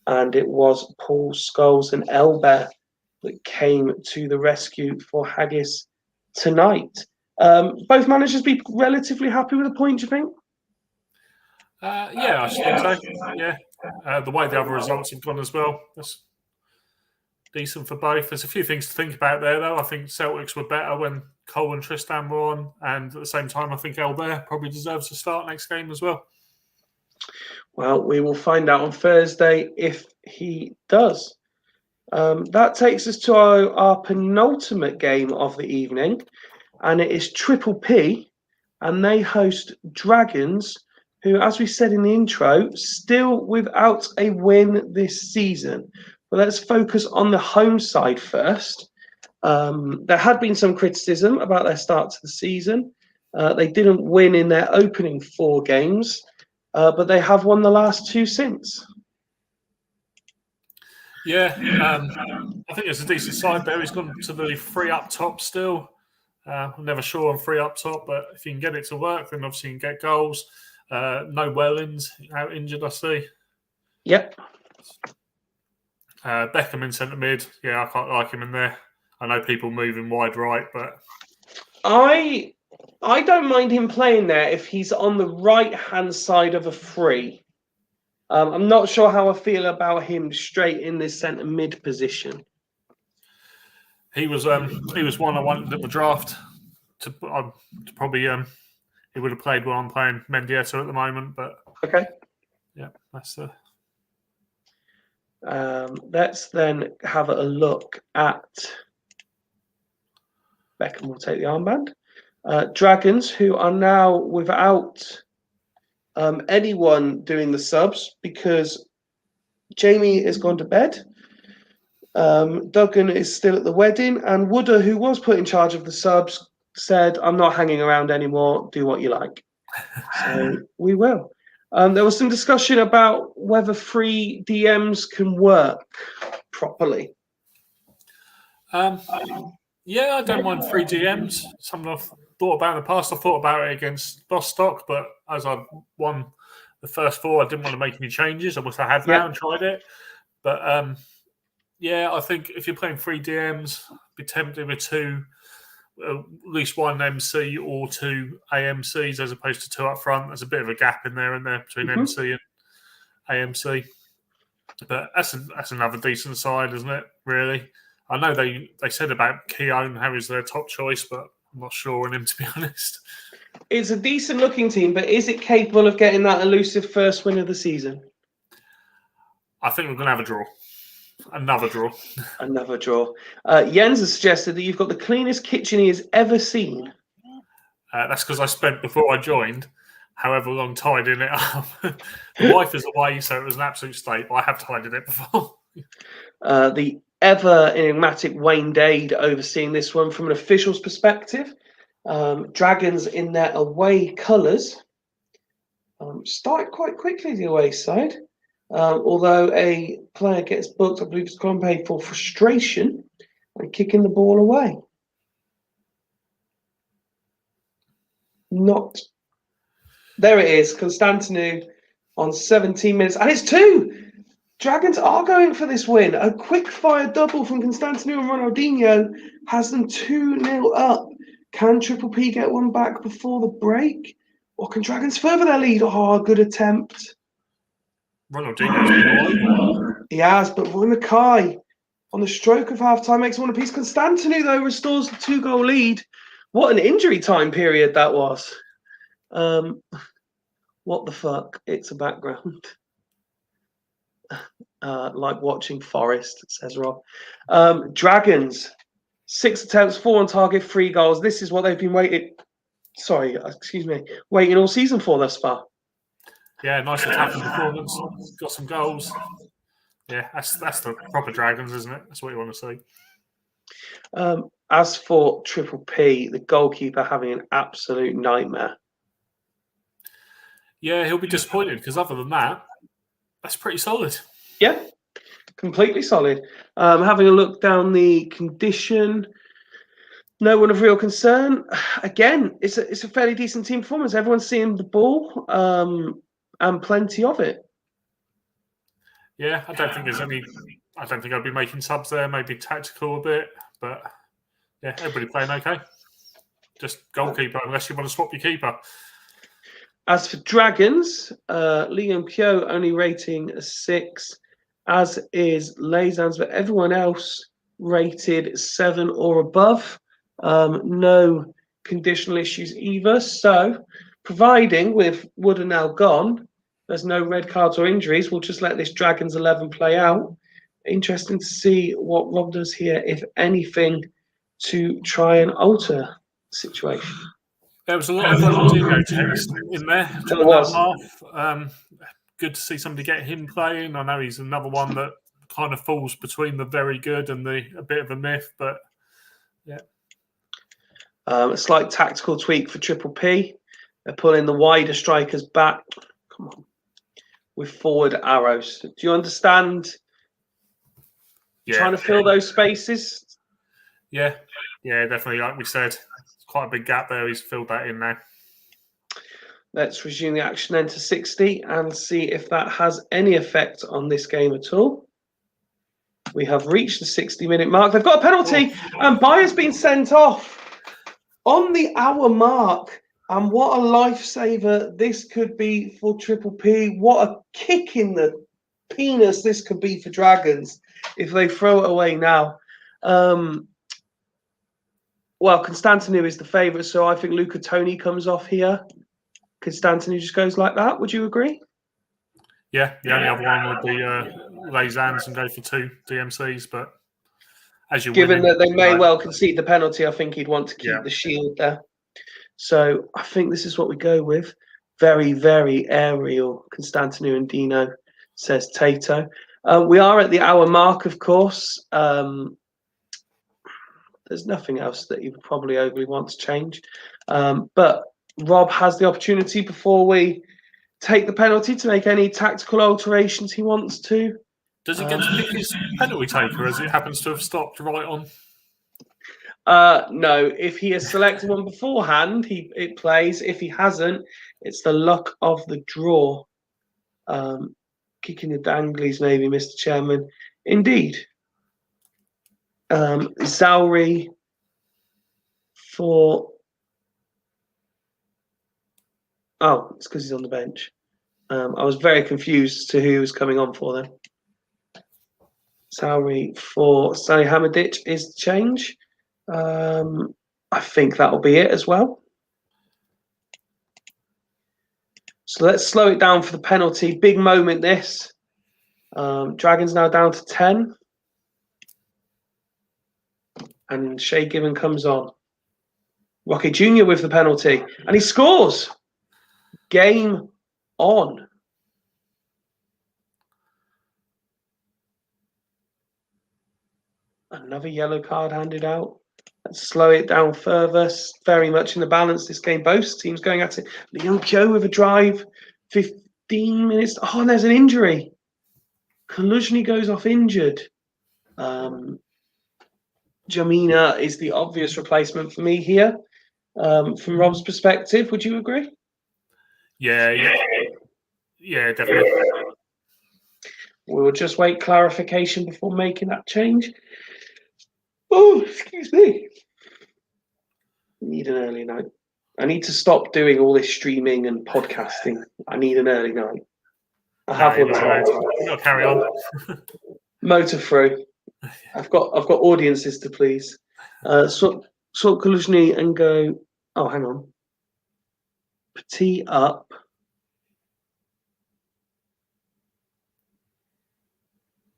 and it was Paul Scholes and Elbert that came to the rescue for Haggis tonight. Both managers be relatively happy with the point, do you think? Yeah, I think so. Yeah, the way the other results have gone as well. That's decent for both. There's a few things to think about there, though. I think Celtics were better when Cole and Tristan were on, and at the same time, I think Albert probably deserves to start next game as well. Well, we will find out on Thursday if he does. That takes us to our penultimate game of the evening, and it is Triple P, and they host Dragons, who, as we said in the intro, still without a win this season. But let's focus on the home side first. There had been some criticism about their start to the season. They didn't win in their opening 4 games, but they have won the last 2 since. Yeah, I think it's a decent side there. He's gone to the 3 up top still. I'm never sure on 3 up top, but if you can get it to work, then obviously you can get goals. No Wellens out injured, I see. Yep. Beckham in centre mid. Yeah, I quite like him in there. I know people move him wide right, but I don't mind him playing there if he's on the right-hand side of a 3. I'm not sure how I feel about him straight in this centre mid position. he was one I wanted at the draft to probably he would have played while I'm playing Mendieta at the moment, but Okay. yeah, that's the. Let's then have a look at Beckham. Will take the armband. Dragons, who are now without anyone doing the subs because Jamie has gone to bed. Duggan is still at the wedding, and Wooder, who was put in charge of the subs, said, "I'm not hanging around anymore. Do what you like." So we will. There was some discussion about whether free DMs can work properly. Yeah, I don't mind free DMs. Something I've thought about in the past. I thought about it against Bostock, but as I won the first 4, I didn't want to make any changes. I wish I had now and tried it. But yeah, I think if you're playing free DMs, be tempted with 2, at least 1 MC or 2 AMCs as opposed to 2 up front. There's a bit of a gap in there between MC and AMC. But that's another decent side, isn't it, really? I know they said about Keown how he's their top choice, but I'm not sure on him, to be honest. It's a decent looking team, but is it capable of getting that elusive first win of the season? I think we're going to have a draw. Another draw. Another draw. Jens has suggested that you've got the cleanest kitchen he has ever seen. That's because I spent, before I joined, however long tidying it up. The wife is away, so it was an absolute state, but I have tidied it before. The ever enigmatic Wayne Dade overseeing this one from an official's perspective. Dragons in their away colours. Started quite quickly, the away side. Although a player gets booked, I believe it's gone paid for frustration and kicking the ball away. Not. There it is. Constantinou on 17 minutes. And it's 2. Dragons are going for this win. A quick fire double from Constantinou and Ronaldinho has them 2-0 up. Can Triple P get one back before the break? Or can Dragons further their lead? Oh, good attempt. Ronaldinho's been all over. He has, but Roy Mackay on the stroke of half-time makes one apiece. Constantinou, though, restores the 2-goal lead. What an injury time period that was. What the fuck? It's a background. Like watching Forest, says Rob. Dragons, 6 attempts, 4 on target, 3 goals. This is what they've been waiting all season for thus far. Yeah, nice attacking performance. Got some goals. Yeah, that's the proper Dragons, isn't it? That's what you want to see. As for Triple P, the goalkeeper having an absolute nightmare. Yeah, he'll be disappointed because other than that, that's pretty solid. Yeah, completely solid. Having a look down the condition, no one of real concern. Again, it's a fairly decent team performance. Everyone's seeing the ball and plenty of it. Yeah, I don't think there's any. I don't think I'd be making subs there. Maybe tactical a bit, but yeah, everybody playing okay. just goalkeeper, unless you want to swap your keeper. As for Dragons, Liam Kyo only rating a 6, as is Lazans, but everyone else rated 7 or above. No conditional issues either. So, providing with Wooder now gone, there's no red cards or injuries, we'll just let this Dragons 11 play out. Interesting to see what Rob does here, if anything, to try and alter the situation. There was a lot of Ronaldinho text in there during that half. Good to see somebody get him playing. I know he's another one that kind of falls between the very good and a bit of a myth, but yeah. A slight tactical tweak for Triple P. They're pulling the wider strikers back. Come on. With forward arrows. Do you understand? Yeah. Trying to fill those spaces? Yeah, definitely. Like we said, it's quite a big gap there. He's filled that in now. Let's resume the action then to 60 and see if that has any effect on this game at all. We have reached the 60-minute mark. They've got a penalty, and Bayer's been sent off on the hour mark. And what a lifesaver this could be for Triple P. What a kick in the penis this could be for Dragons if they throw it away now. Well, Constantinu is the favourite, so I think Luca Toni comes off here. Constantinu just goes like that. Would you agree? Yeah, the only other one would be Lazans and go for 2 DMCs, but as you're given winning, that they may well concede the penalty, I think he'd want to keep Yeah. the shield there. So I think this is what we go with. Very, very aerial. Constantinu and Dino, says Tato. We are at the hour mark, of course. There's nothing else that you would probably overly want to change. But Rob has the opportunity before we take the penalty to make any tactical alterations he wants to. Does he get to pick his penalty taker as it happens to have stopped right on? No, if he has selected one beforehand, it plays. If he hasn't, it's the luck of the draw. Kicking the danglies, maybe, Mr. Chairman. Indeed. Zauri for... Oh, it's because he's on the bench. I was very confused as to who was coming on for them. Zauri for Salihamidzic is the change. I think that'll be it as well. So let's slow it down for the penalty. Big moment this. Dragons now down to 10. And Shay Given comes on. Rocky Jr. with the penalty. And he scores. Game on. Another yellow card handed out. Let's slow it down further. Very much in the balance this game. Both teams going at it. Liam Pyo with a drive. 15 minutes. Oh, and there's an injury. Kaluzhny goes off injured. Jamina is the obvious replacement for me here. From Rob's perspective, would you agree? Yeah, definitely. We will just wait clarification before making that change. Oh, excuse me. I need an early night. I need to stop doing all this streaming and podcasting. I need an early night. I have one. You've got to carry on. Motor through. I've got audiences to please. Swap Kaluzhny and go. Oh, hang on. Petit up.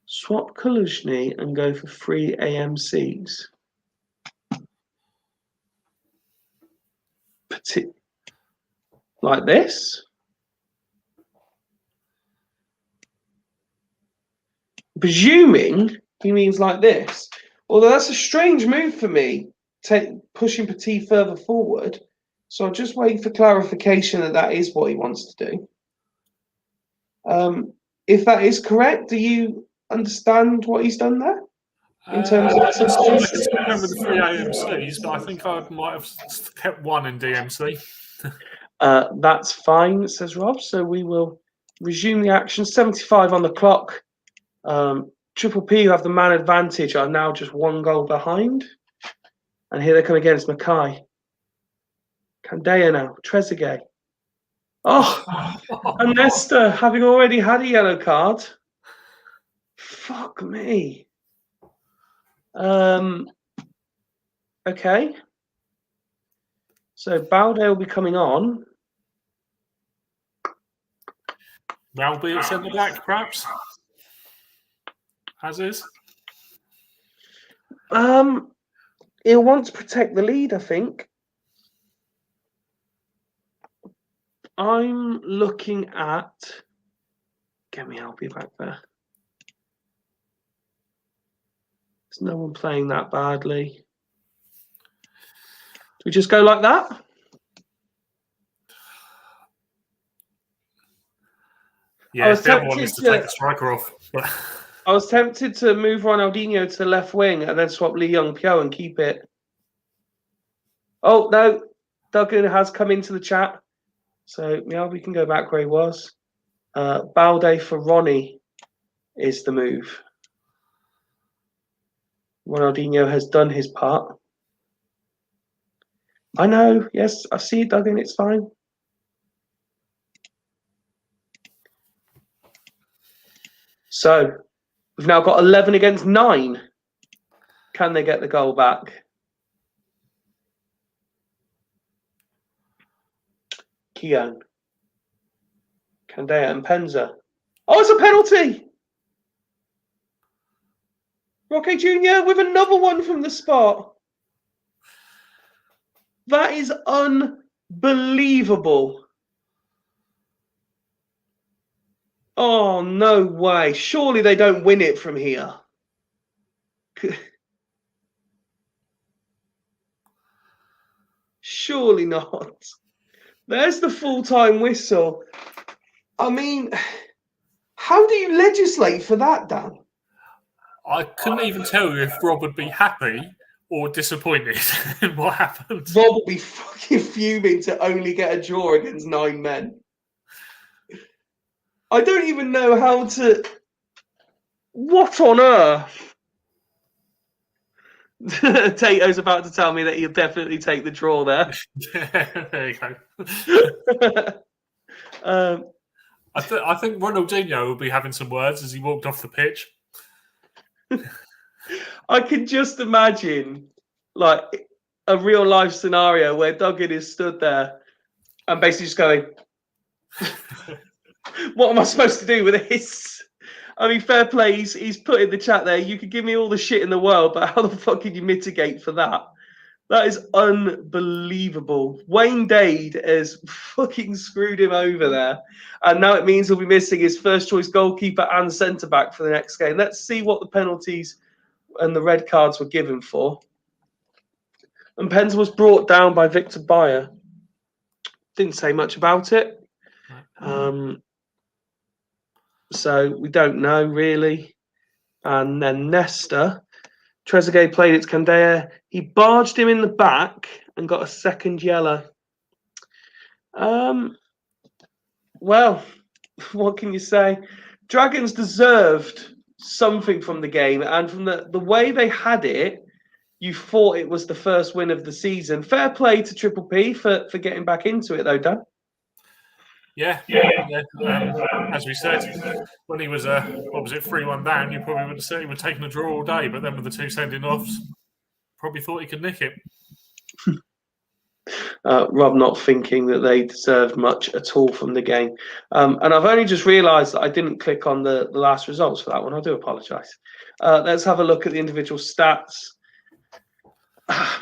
Swap Kaluzhny and go for 3 AMCs. Petit. Like this. Presuming he means like this. Although that's a strange move for me, pushing Petit further forward. So I'll just wait for clarification that is what he wants to do. If that is correct, do you understand what he's done there? In terms of it's going with the 3 AMCs, but I think I might have kept 1 in DMC. That's fine, says Rob. So we will resume the action. 75 on the clock. Triple P, who have the man advantage, are now just 1 goal behind. And here they come again. It's Mackay. Candea now. Trezeguet. Oh, and Nesta, having already had a yellow card. Fuck me. Okay. So Balde will be coming on. Malby at centre back, perhaps. As is. He'll want to protect the lead, I think. I'm looking at. Get me Albi back there. There's no one playing that badly. Do we just go like that? Yeah, the other one is to take the striker off. But I was tempted to move Ronaldinho to the left wing and then swap Lee Young Pyo and keep it. Oh, no. Duggan has come into the chat. So, yeah, we can go back where he was. Balde for Ronnie is the move. Ronaldinho has done his part. I know. Yes, I see it, Duggan. It's fine. So, we've now got 11 against 9. Can they get the goal back? Keown. Candea and Penza. Oh, it's a penalty! Roque Jr. with another one from the spot. That is unbelievable. Oh, no way. Surely they don't win it from here. Surely not. There's the full-time whistle. I mean, how do you legislate for that, Dan? I couldn't even tell you if Rob would be happy or disappointed in what happened. Rob will be fucking fuming to only get a draw against 9 men. I don't even know how to... What on earth? Tato's about to tell me that he'll definitely take the draw there. There you go. I think Ronaldinho will be having some words as he walked off the pitch. I can just imagine like a real life scenario where Duggan is stood there and basically just going, what am I supposed to do with this? I mean, fair play, he's put in the chat there, you could give me all the shit in the world, but how the fuck can you mitigate for that? That is unbelievable. Wayne Dade has fucking screwed him over there. And now it means he'll be missing his first choice goalkeeper and centre-back for the next game. Let's see what the penalties and the red cards were given for. And Penza was brought down by Victor Bayer. Didn't say much about it. So we don't know, really. And then Nesta. Trezeguet played its Candea. He barged him in the back and got a second yellow. Well, what can you say? Dragons deserved something from the game, and from the way they had it, you thought it was the first win of the season. Fair play to Triple P for getting back into it, though, Dan. Yeah. As we said, when he was 3-1 down, you probably would have said he would have taken a draw all day, but then with the 2 sending offs, probably thought he could nick it. Rob not thinking that they deserved much at all from the game. And I've only just realised that I didn't click on the last results for that one. I do apologise. Let's have a look at the individual stats.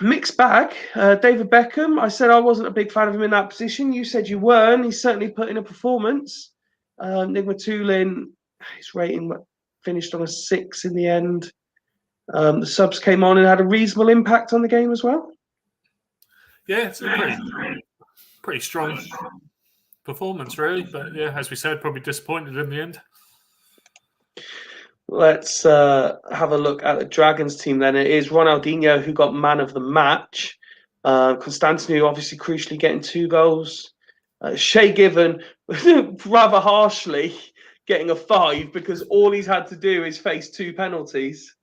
Mixed bag. David Beckham, I said I wasn't a big fan of him in that position. You said you were, and he's certainly put in a performance. Nick Matulin, his rating finished on a 6 in the end. The subs came on and had a reasonable impact on the game as well. Yeah, it's a pretty strong performance, really. But yeah, as we said, probably disappointed in the end. Let's have a look at the Dragons team then. It is Ronaldinho who got man of the match. Constantinu obviously crucially getting 2 goals. Shay Given rather harshly getting a 5 because all he's had to do is face 2 penalties.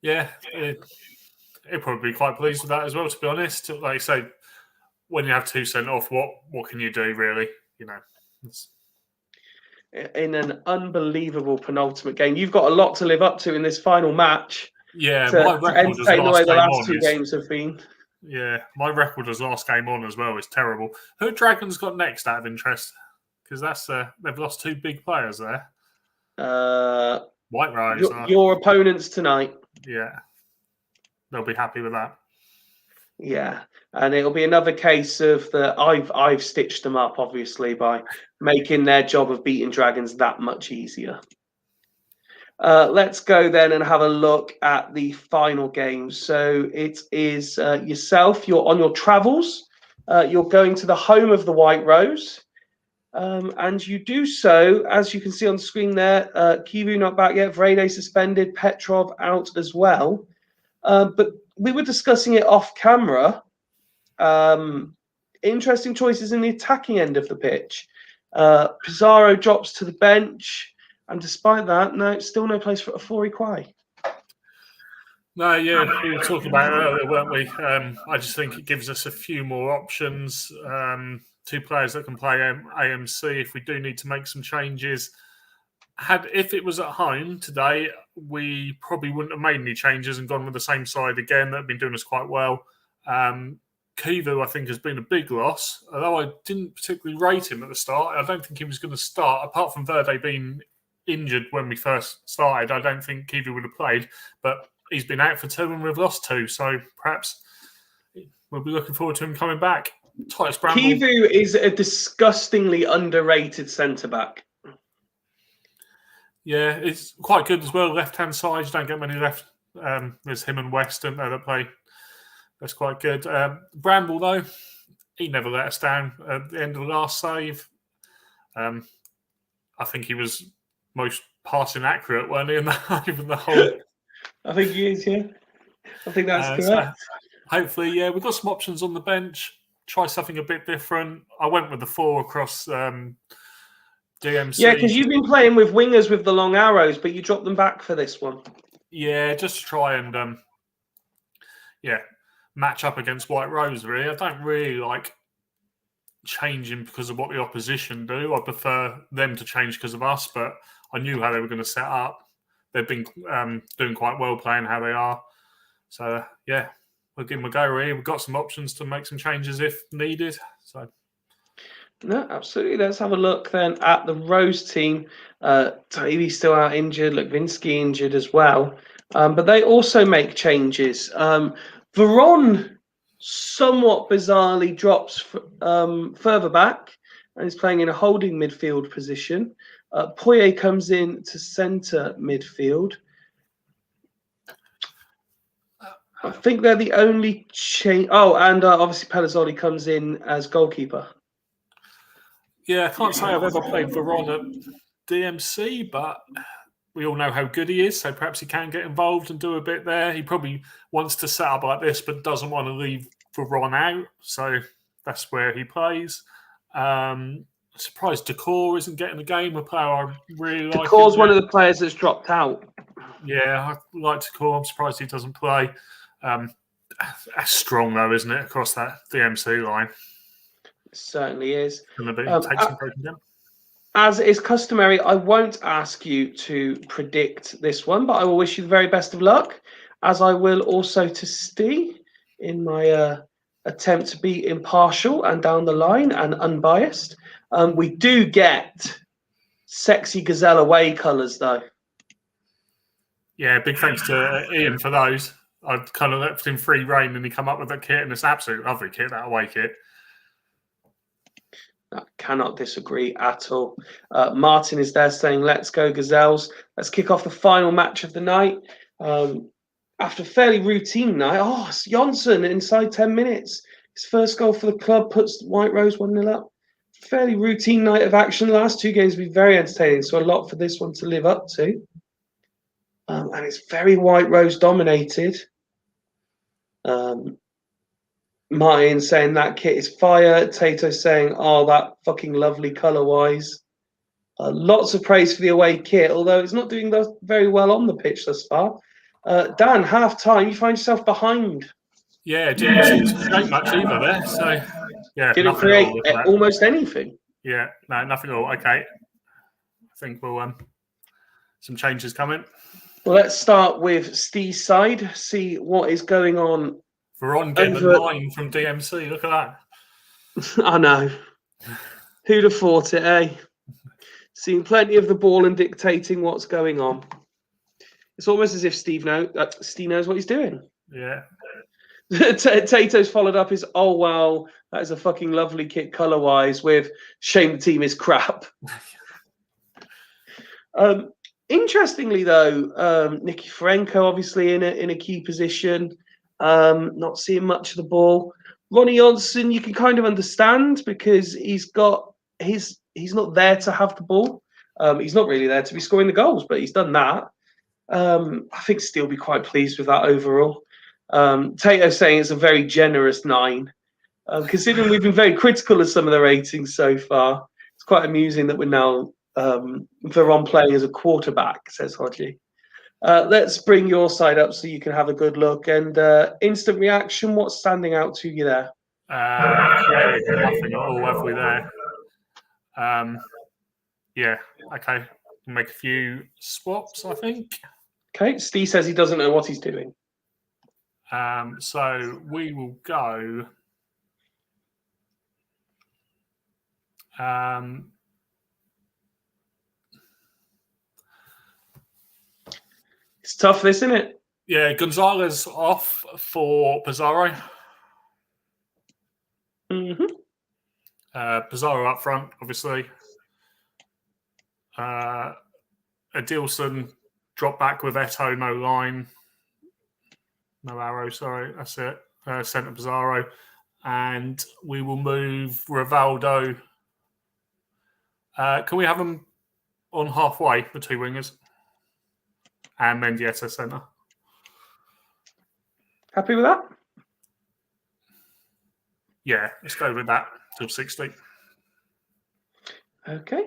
Yeah, he'll probably be quite pleased with that as well, to be honest. Like you say, when you have 2 sent off, what can you do, really? You know, in an unbelievable penultimate game. You've got a lot to live up to in this final match. Yeah, to my record as entertain the way last the game last on 2 is, games have been. yeah, my record as last game on as well is terrible. Who Dragons got next out of interest? Because that's they've lost 2 big players there. White Rose. Your opponents tonight. Yeah, they'll be happy with that. Yeah, and it'll be another case of that. I've stitched them up, obviously, by making their job of beating Dragons that much easier. Let's go then and have a look at the final game. So it is yourself. You're on your travels. You're going to the home of the White Rose. And you do so, as you can see on the screen there, Kivu not back yet, Vrede suspended, Petrov out as well. But we were discussing it off camera. Interesting choices in the attacking end of the pitch. Pizarro drops to the bench, and despite that, no, still no place for Afori Kwai. No, yeah, we were talking about it earlier, weren't we? I just think it gives us a few more options. 2 players that can play AMC if we do need to make some changes. If it was at home today, we probably wouldn't have made any changes and gone with the same side again. They've been doing us quite well. Kivu, I think, has been a big loss. Although I didn't particularly rate him at the start, I don't think he was going to start. Apart from Verde being injured when we first started, I don't think Kivu would have played. But he's been out for 2 and we've lost 2. So perhaps we'll be looking forward to him coming back. Titus Bramble. Kivu is a disgustingly underrated centre-back. Yeah, it's quite good as well. Left-hand side, you don't get many left. There's him and West, don't they, that play. That's quite good. Bramble, though, he never let us down at the end of the last save. I think he was most passing accurate, weren't he, in the whole... I think he is, yeah. I think that's correct. So hopefully, yeah, we've got some options on the bench. Try something a bit different. I went with the 4 across DMC. Yeah, because you've been playing with wingers with the long arrows, but you dropped them back for this one. Yeah, just to try and match up against White Rose, really. I don't really like changing because of what the opposition do. I prefer them to change because of us, but I knew how they were going to set up. They've been doing quite well playing how they are. So, yeah, we'll give them a go, really. We've got some options to make some changes if needed. So, no, absolutely. Let's have a look then at the Rose team. Taibbi's still out injured. Lukvinsky injured as well. But they also make changes. Veron somewhat bizarrely drops further back and is playing in a holding midfield position. Poye comes in to centre midfield. I think they're the only change. Oh, and obviously Palazzoli comes in as goalkeeper. Yeah, I can't say I've ever played Veron at DMC, but we all know how good he is, so perhaps he can get involved and do a bit there. He probably wants to set up like this, but doesn't want to leave Veron out, so that's where he plays. Surprised Decor isn't getting the game. A player I really like. Decor's one of the players that's dropped out. Yeah, I like Decor. I'm surprised he doesn't play. That's strong, though, isn't it, across that DMC line? It certainly is. Take some broken down. As is customary, I won't ask you to predict this one, but I will wish you the very best of luck, as I will also to Steve in my attempt to be impartial and down the line and unbiased. We do get sexy Gazelle away colours, though. Yeah, big thanks to Ian for those. I kind of left him free rein and he come up with that kit, and it's an absolute lovely kit, that away kit. I cannot disagree at all. Martin is there saying, let's go Gazelles. Let's kick off the final match of the night. After a fairly routine night, it's Jonsson inside 10 minutes. His first goal for the club puts White Rose 1-0 up. Fairly routine night of action. The last 2 games have been very entertaining, so a lot for this one to live up to. And it's very White Rose dominated. Martin saying that kit is fire. Tato saying, that fucking lovely colour-wise. Lots of praise for the away kit, although it's not doing very well on the pitch thus far. Dan, half time, you find yourself behind. Yeah, didn't seem to create much either there. So, yeah, Didn't nothing at all. create Look at that. almost anything. Yeah, no, nothing at all. Okay. I think we'll some changes coming. Well, let's start with Steve's side, see what is going on. Veron getting the 9 from DMC. Look at that. I know. Who'd have thought it, eh? Seeing plenty of the ball and dictating what's going on. It's almost as if Steve knows what he's doing. Yeah. Tato's followed up his, oh, well, that is a fucking lovely kit colour-wise with shame the team is crap. Interestingly, though, Nicky Ferenko obviously in a key position, not seeing much of the ball. Ronnie Johnson, you can kind of understand because he's not there to have the ball. He's not really there to be scoring the goals, but he's done that. I think still be quite pleased with that overall. Tato saying it's a very generous 9. Considering we've been very critical of some of the ratings so far, it's quite amusing that we're now Veron playing as a quarterback, says Hodgie. Let's bring your side up so you can have a good look. And instant reaction, what's standing out to you there? Nothing at all, have we there? Yeah, okay. Make a few swaps, I think. Okay, Steve says he doesn't know what he's doing. So we will go. It's tough, this, isn't it? Yeah, Gonzalez off for Pizarro. Mm-hmm. Pizarro up front, obviously. Adilson drop back with Eto, no line. No arrow, sorry, that's it. Centre Pizarro. And we will move Rivaldo. Can we have them on halfway, the 2 wingers? And Mendieta centre. Happy with that? Yeah, let's go with that till 60. Okay.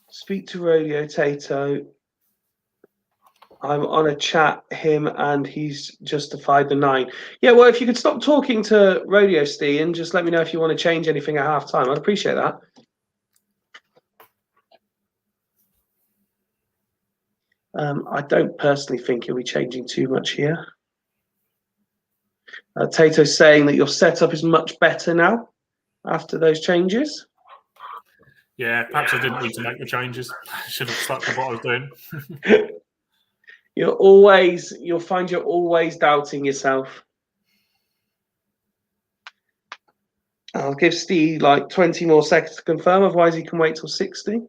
Speak to Radio Tato. I'm on a chat, him, and he's justified the 9. Yeah, well, if you could stop talking to Radio Steve and just let me know if you want to change anything at half time, I'd appreciate that. I don't personally think he'll be changing too much here. Tato's saying that your setup is much better now after those changes. Yeah, perhaps I didn't need to make the changes. I should have stuck with what I was doing. You'll find you're always doubting yourself. I'll give Steve like 20 more seconds to confirm, otherwise he can wait till 60.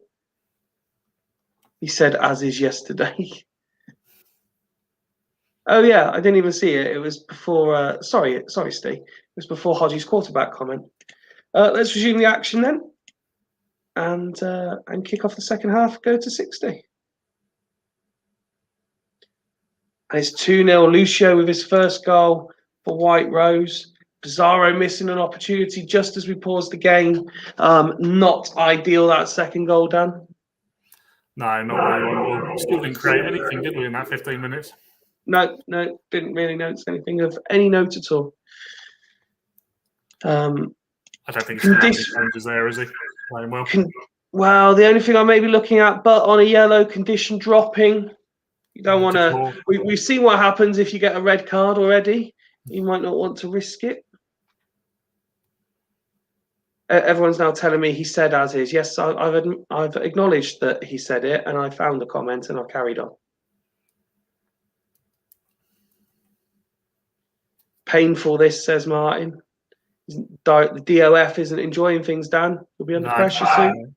He said, as is yesterday. Oh, yeah, I didn't even see it. It was before, sorry, Steve. It was before Hodgie's quarterback comment. Let's resume the action then. And kick off the second half, go to 60. And it's 2-0. Lucio with his first goal for White Rose. Pizarro missing an opportunity just as we paused the game. Not ideal, that second goal, Dan. No, not really. We still didn't create anything, did we, in that 15 minutes? No, didn't really notice anything of any note at all. I don't think he's changes there, is he? Playing well. Well, the only thing I may be looking at, but on a yellow, condition dropping. You don't want to. We've seen what happens if you get a red card already. You might not want to risk it. Everyone's now telling me he said as is. Yes, I've acknowledged that he said it, and I found the comment, and I've carried on. Painful, this, says Martin. The DOF isn't enjoying things, Dan. You'll be under pressure soon.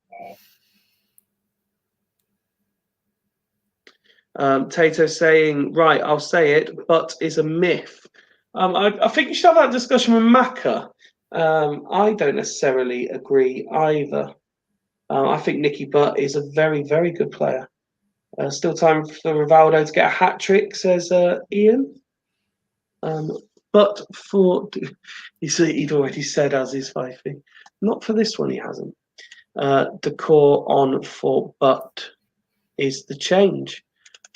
Tato's saying, right, I'll say it, but is a myth. I think you should have that discussion with Macca. I don't necessarily agree either. I think Nicky Butt is a very, very good player. Still time for Rivaldo to get a hat-trick, says Ian. But for he'd already said as is Fyfie. Not for this one, he hasn't. Decor on for Butt is the change.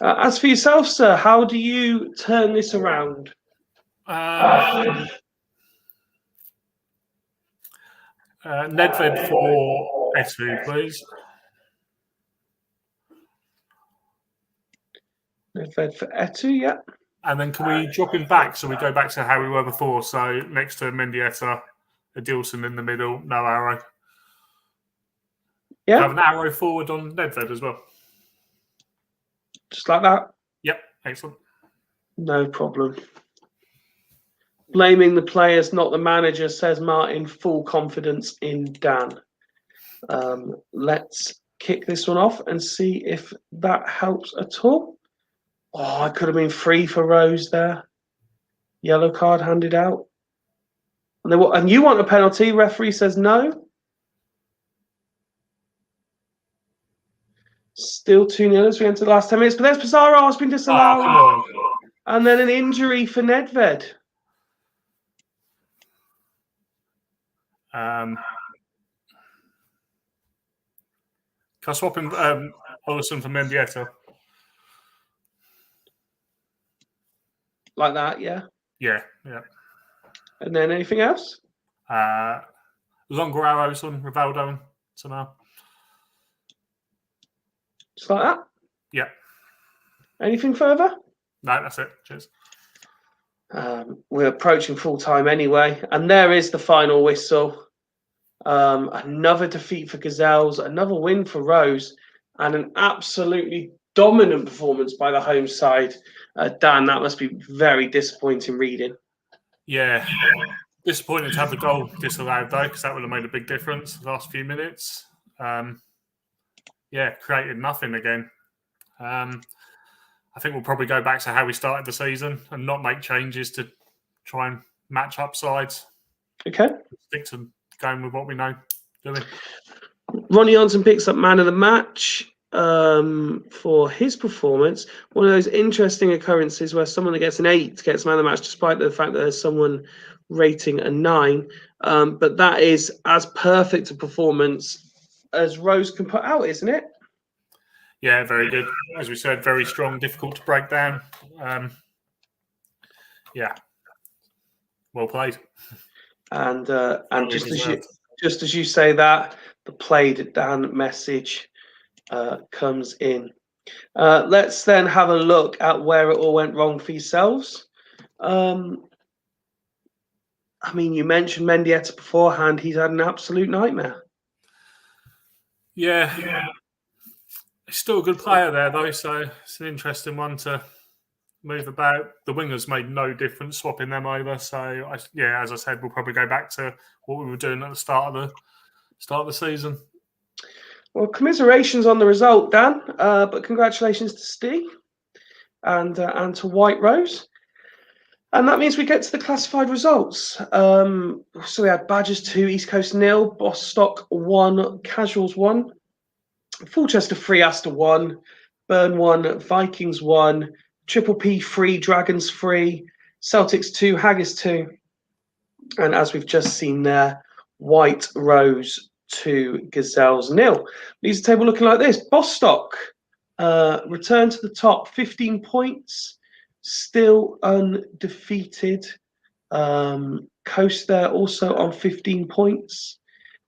As for yourself, sir, how do you turn this around? Nedved for S2, please. Nedved for Etu, yeah. And then can we drop him back so we go back to how we were before? So next to Mendieta, Adilson in the middle, no arrow. Yeah. Have an arrow forward on Nedved as well. Just like that? Yep, excellent. No problem. Blaming the players, not the manager, says Martin. Full confidence in Dan. Let's kick this one off and see if that helps at all. Oh, I could have been free for Rose there. Yellow card handed out. And you want a penalty? Referee says no. Still 2-0 as we enter the last 10 minutes. But there's Pizarro has been disallowed. Oh, and then an injury for Nedved. Can I swap him Olsen for Mendieta? Like that, yeah? Yeah. And then anything else? Longer arrows on Rivaldo so now. Just like that? Yeah. Anything further? No, that's it. Cheers. We're approaching full time anyway. And there is the final whistle. Another defeat for Gazelles, another win for Rose, and an absolutely dominant performance by the home side. Dan, that must be very disappointing reading. Yeah. Disappointing to have the goal disallowed, though, because that would have made a big difference the last few minutes. Created nothing again. I think we'll probably go back to how we started the season and not make changes to try and match up sides. Okay. Stick to going with what we know doing. Ronnie Johnson picks up man of the match for his performance. One of those interesting occurrences where someone that gets an 8 gets man of the match, despite the fact that there's someone rating a 9. But that is as perfect a performance as Rose can put out, isn't it? Yeah, very good. As we said, very strong, difficult to break down. Well played. And just as you say that, the played Dan message comes in. Let's then have a look at where it all went wrong for yourselves. I mean, you mentioned Mendieta beforehand. He's had an absolute nightmare. Yeah. He's still a good player there, though, so it's an interesting one to move about. The wingers made no difference swapping them over. So, as I said, we'll probably go back to what we were doing at the start of the season. Well, commiserations on the result, Dan, but congratulations to Steve and to White Rose. And that means we get to the classified results. So we had Badgers 2, East Coast 0, Bostock 1, Casuals 1, Fulchester 3, Astor 1, Burn 1, Vikings 1, Triple P 3, Dragons 3, Celtics 2, Haggis 2. And as we've just seen there, White Rose 2, Gazelles 0. Leaves the table looking like this. Bostock returned to the top, 15 points. Still undefeated. Coast there also on 15 points.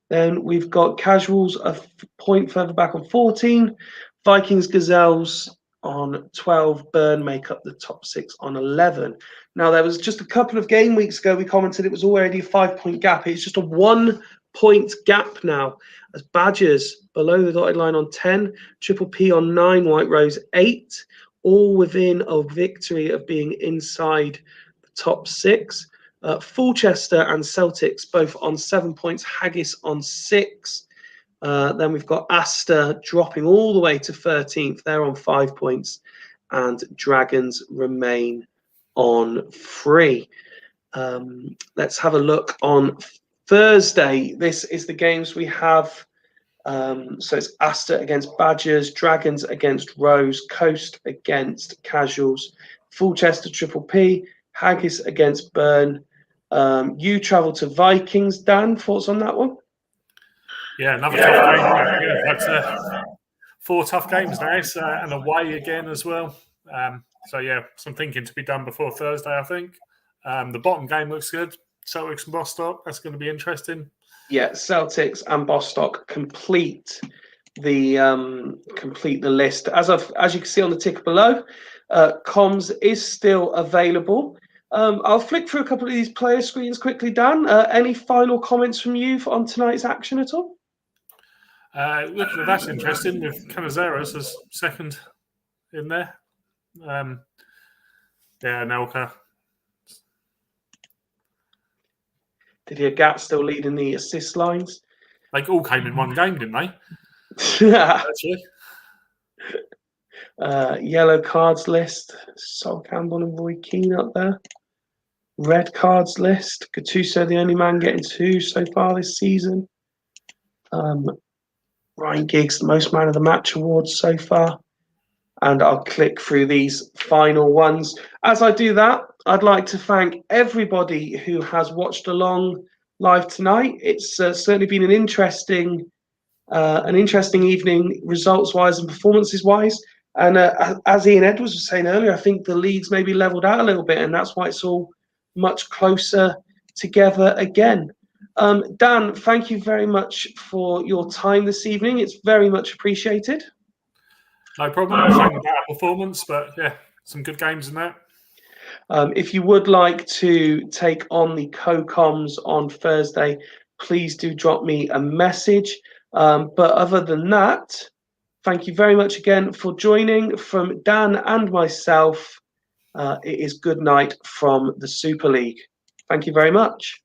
Then we've got Casuals a point further back on 14. Vikings, Gazelles on 12. Burn make up the top 6 on 11. Now, there was just a couple of game weeks ago, we commented it was already a 5-point gap. It's just a 1-point gap now as Badgers below the dotted line on 10. Triple P on 9. White Rose 8. All within a victory of being inside the top 6. Fulchester and Celtics both on 7 points. Haggis on 6. Then we've got Astor dropping all the way to 13th. They're on 5 points. And Dragons remain on 3. Let's have a look on Thursday. This is the games we have. So it's Astor against Badgers, Dragons against Rose, Coast against Casuals, Fulchester Triple P, Haggis against Burn. You travel to Vikings. Dan, thoughts on that one? Yeah, another tough game. 4 tough games now, and away again as well. So yeah, some thinking to be done before Thursday, I think. The bottom game looks good. Celtics and Bostock. That's going to be interesting. Yeah, Celtics and Bostock complete the list. As you can see on the ticker below, comms is still available. I'll flick through a couple of these player screens quickly, Dan. Any final comments from you on tonight's action at all? Looking at that's interesting with Cmsl as second in there. Yeah, Nelka. Didier Gat still leading the assist lines. They all came in one game, didn't they? Actually. Yellow cards list. Sol Campbell and Roy Keane up there. Red cards list. Gattuso, the only man getting 2 so far this season. Ryan Giggs, the most man of the match awards so far. And I'll click through these final ones. As I do that, I'd like to thank everybody who has watched along live tonight. It's certainly been an interesting evening, results-wise and performances-wise. And as Ian Edwards was saying earlier, I think the leagues maybe leveled out a little bit, and that's why it's all much closer together again. Dan, thank you very much for your time this evening. It's very much appreciated. No problem. Shame about our performance, but yeah, some good games in that. If you would like to take on the co-coms on Thursday, please do drop me a message. But other than that, thank you very much again for joining. From Dan and myself, it is good night from the Super League. Thank you very much.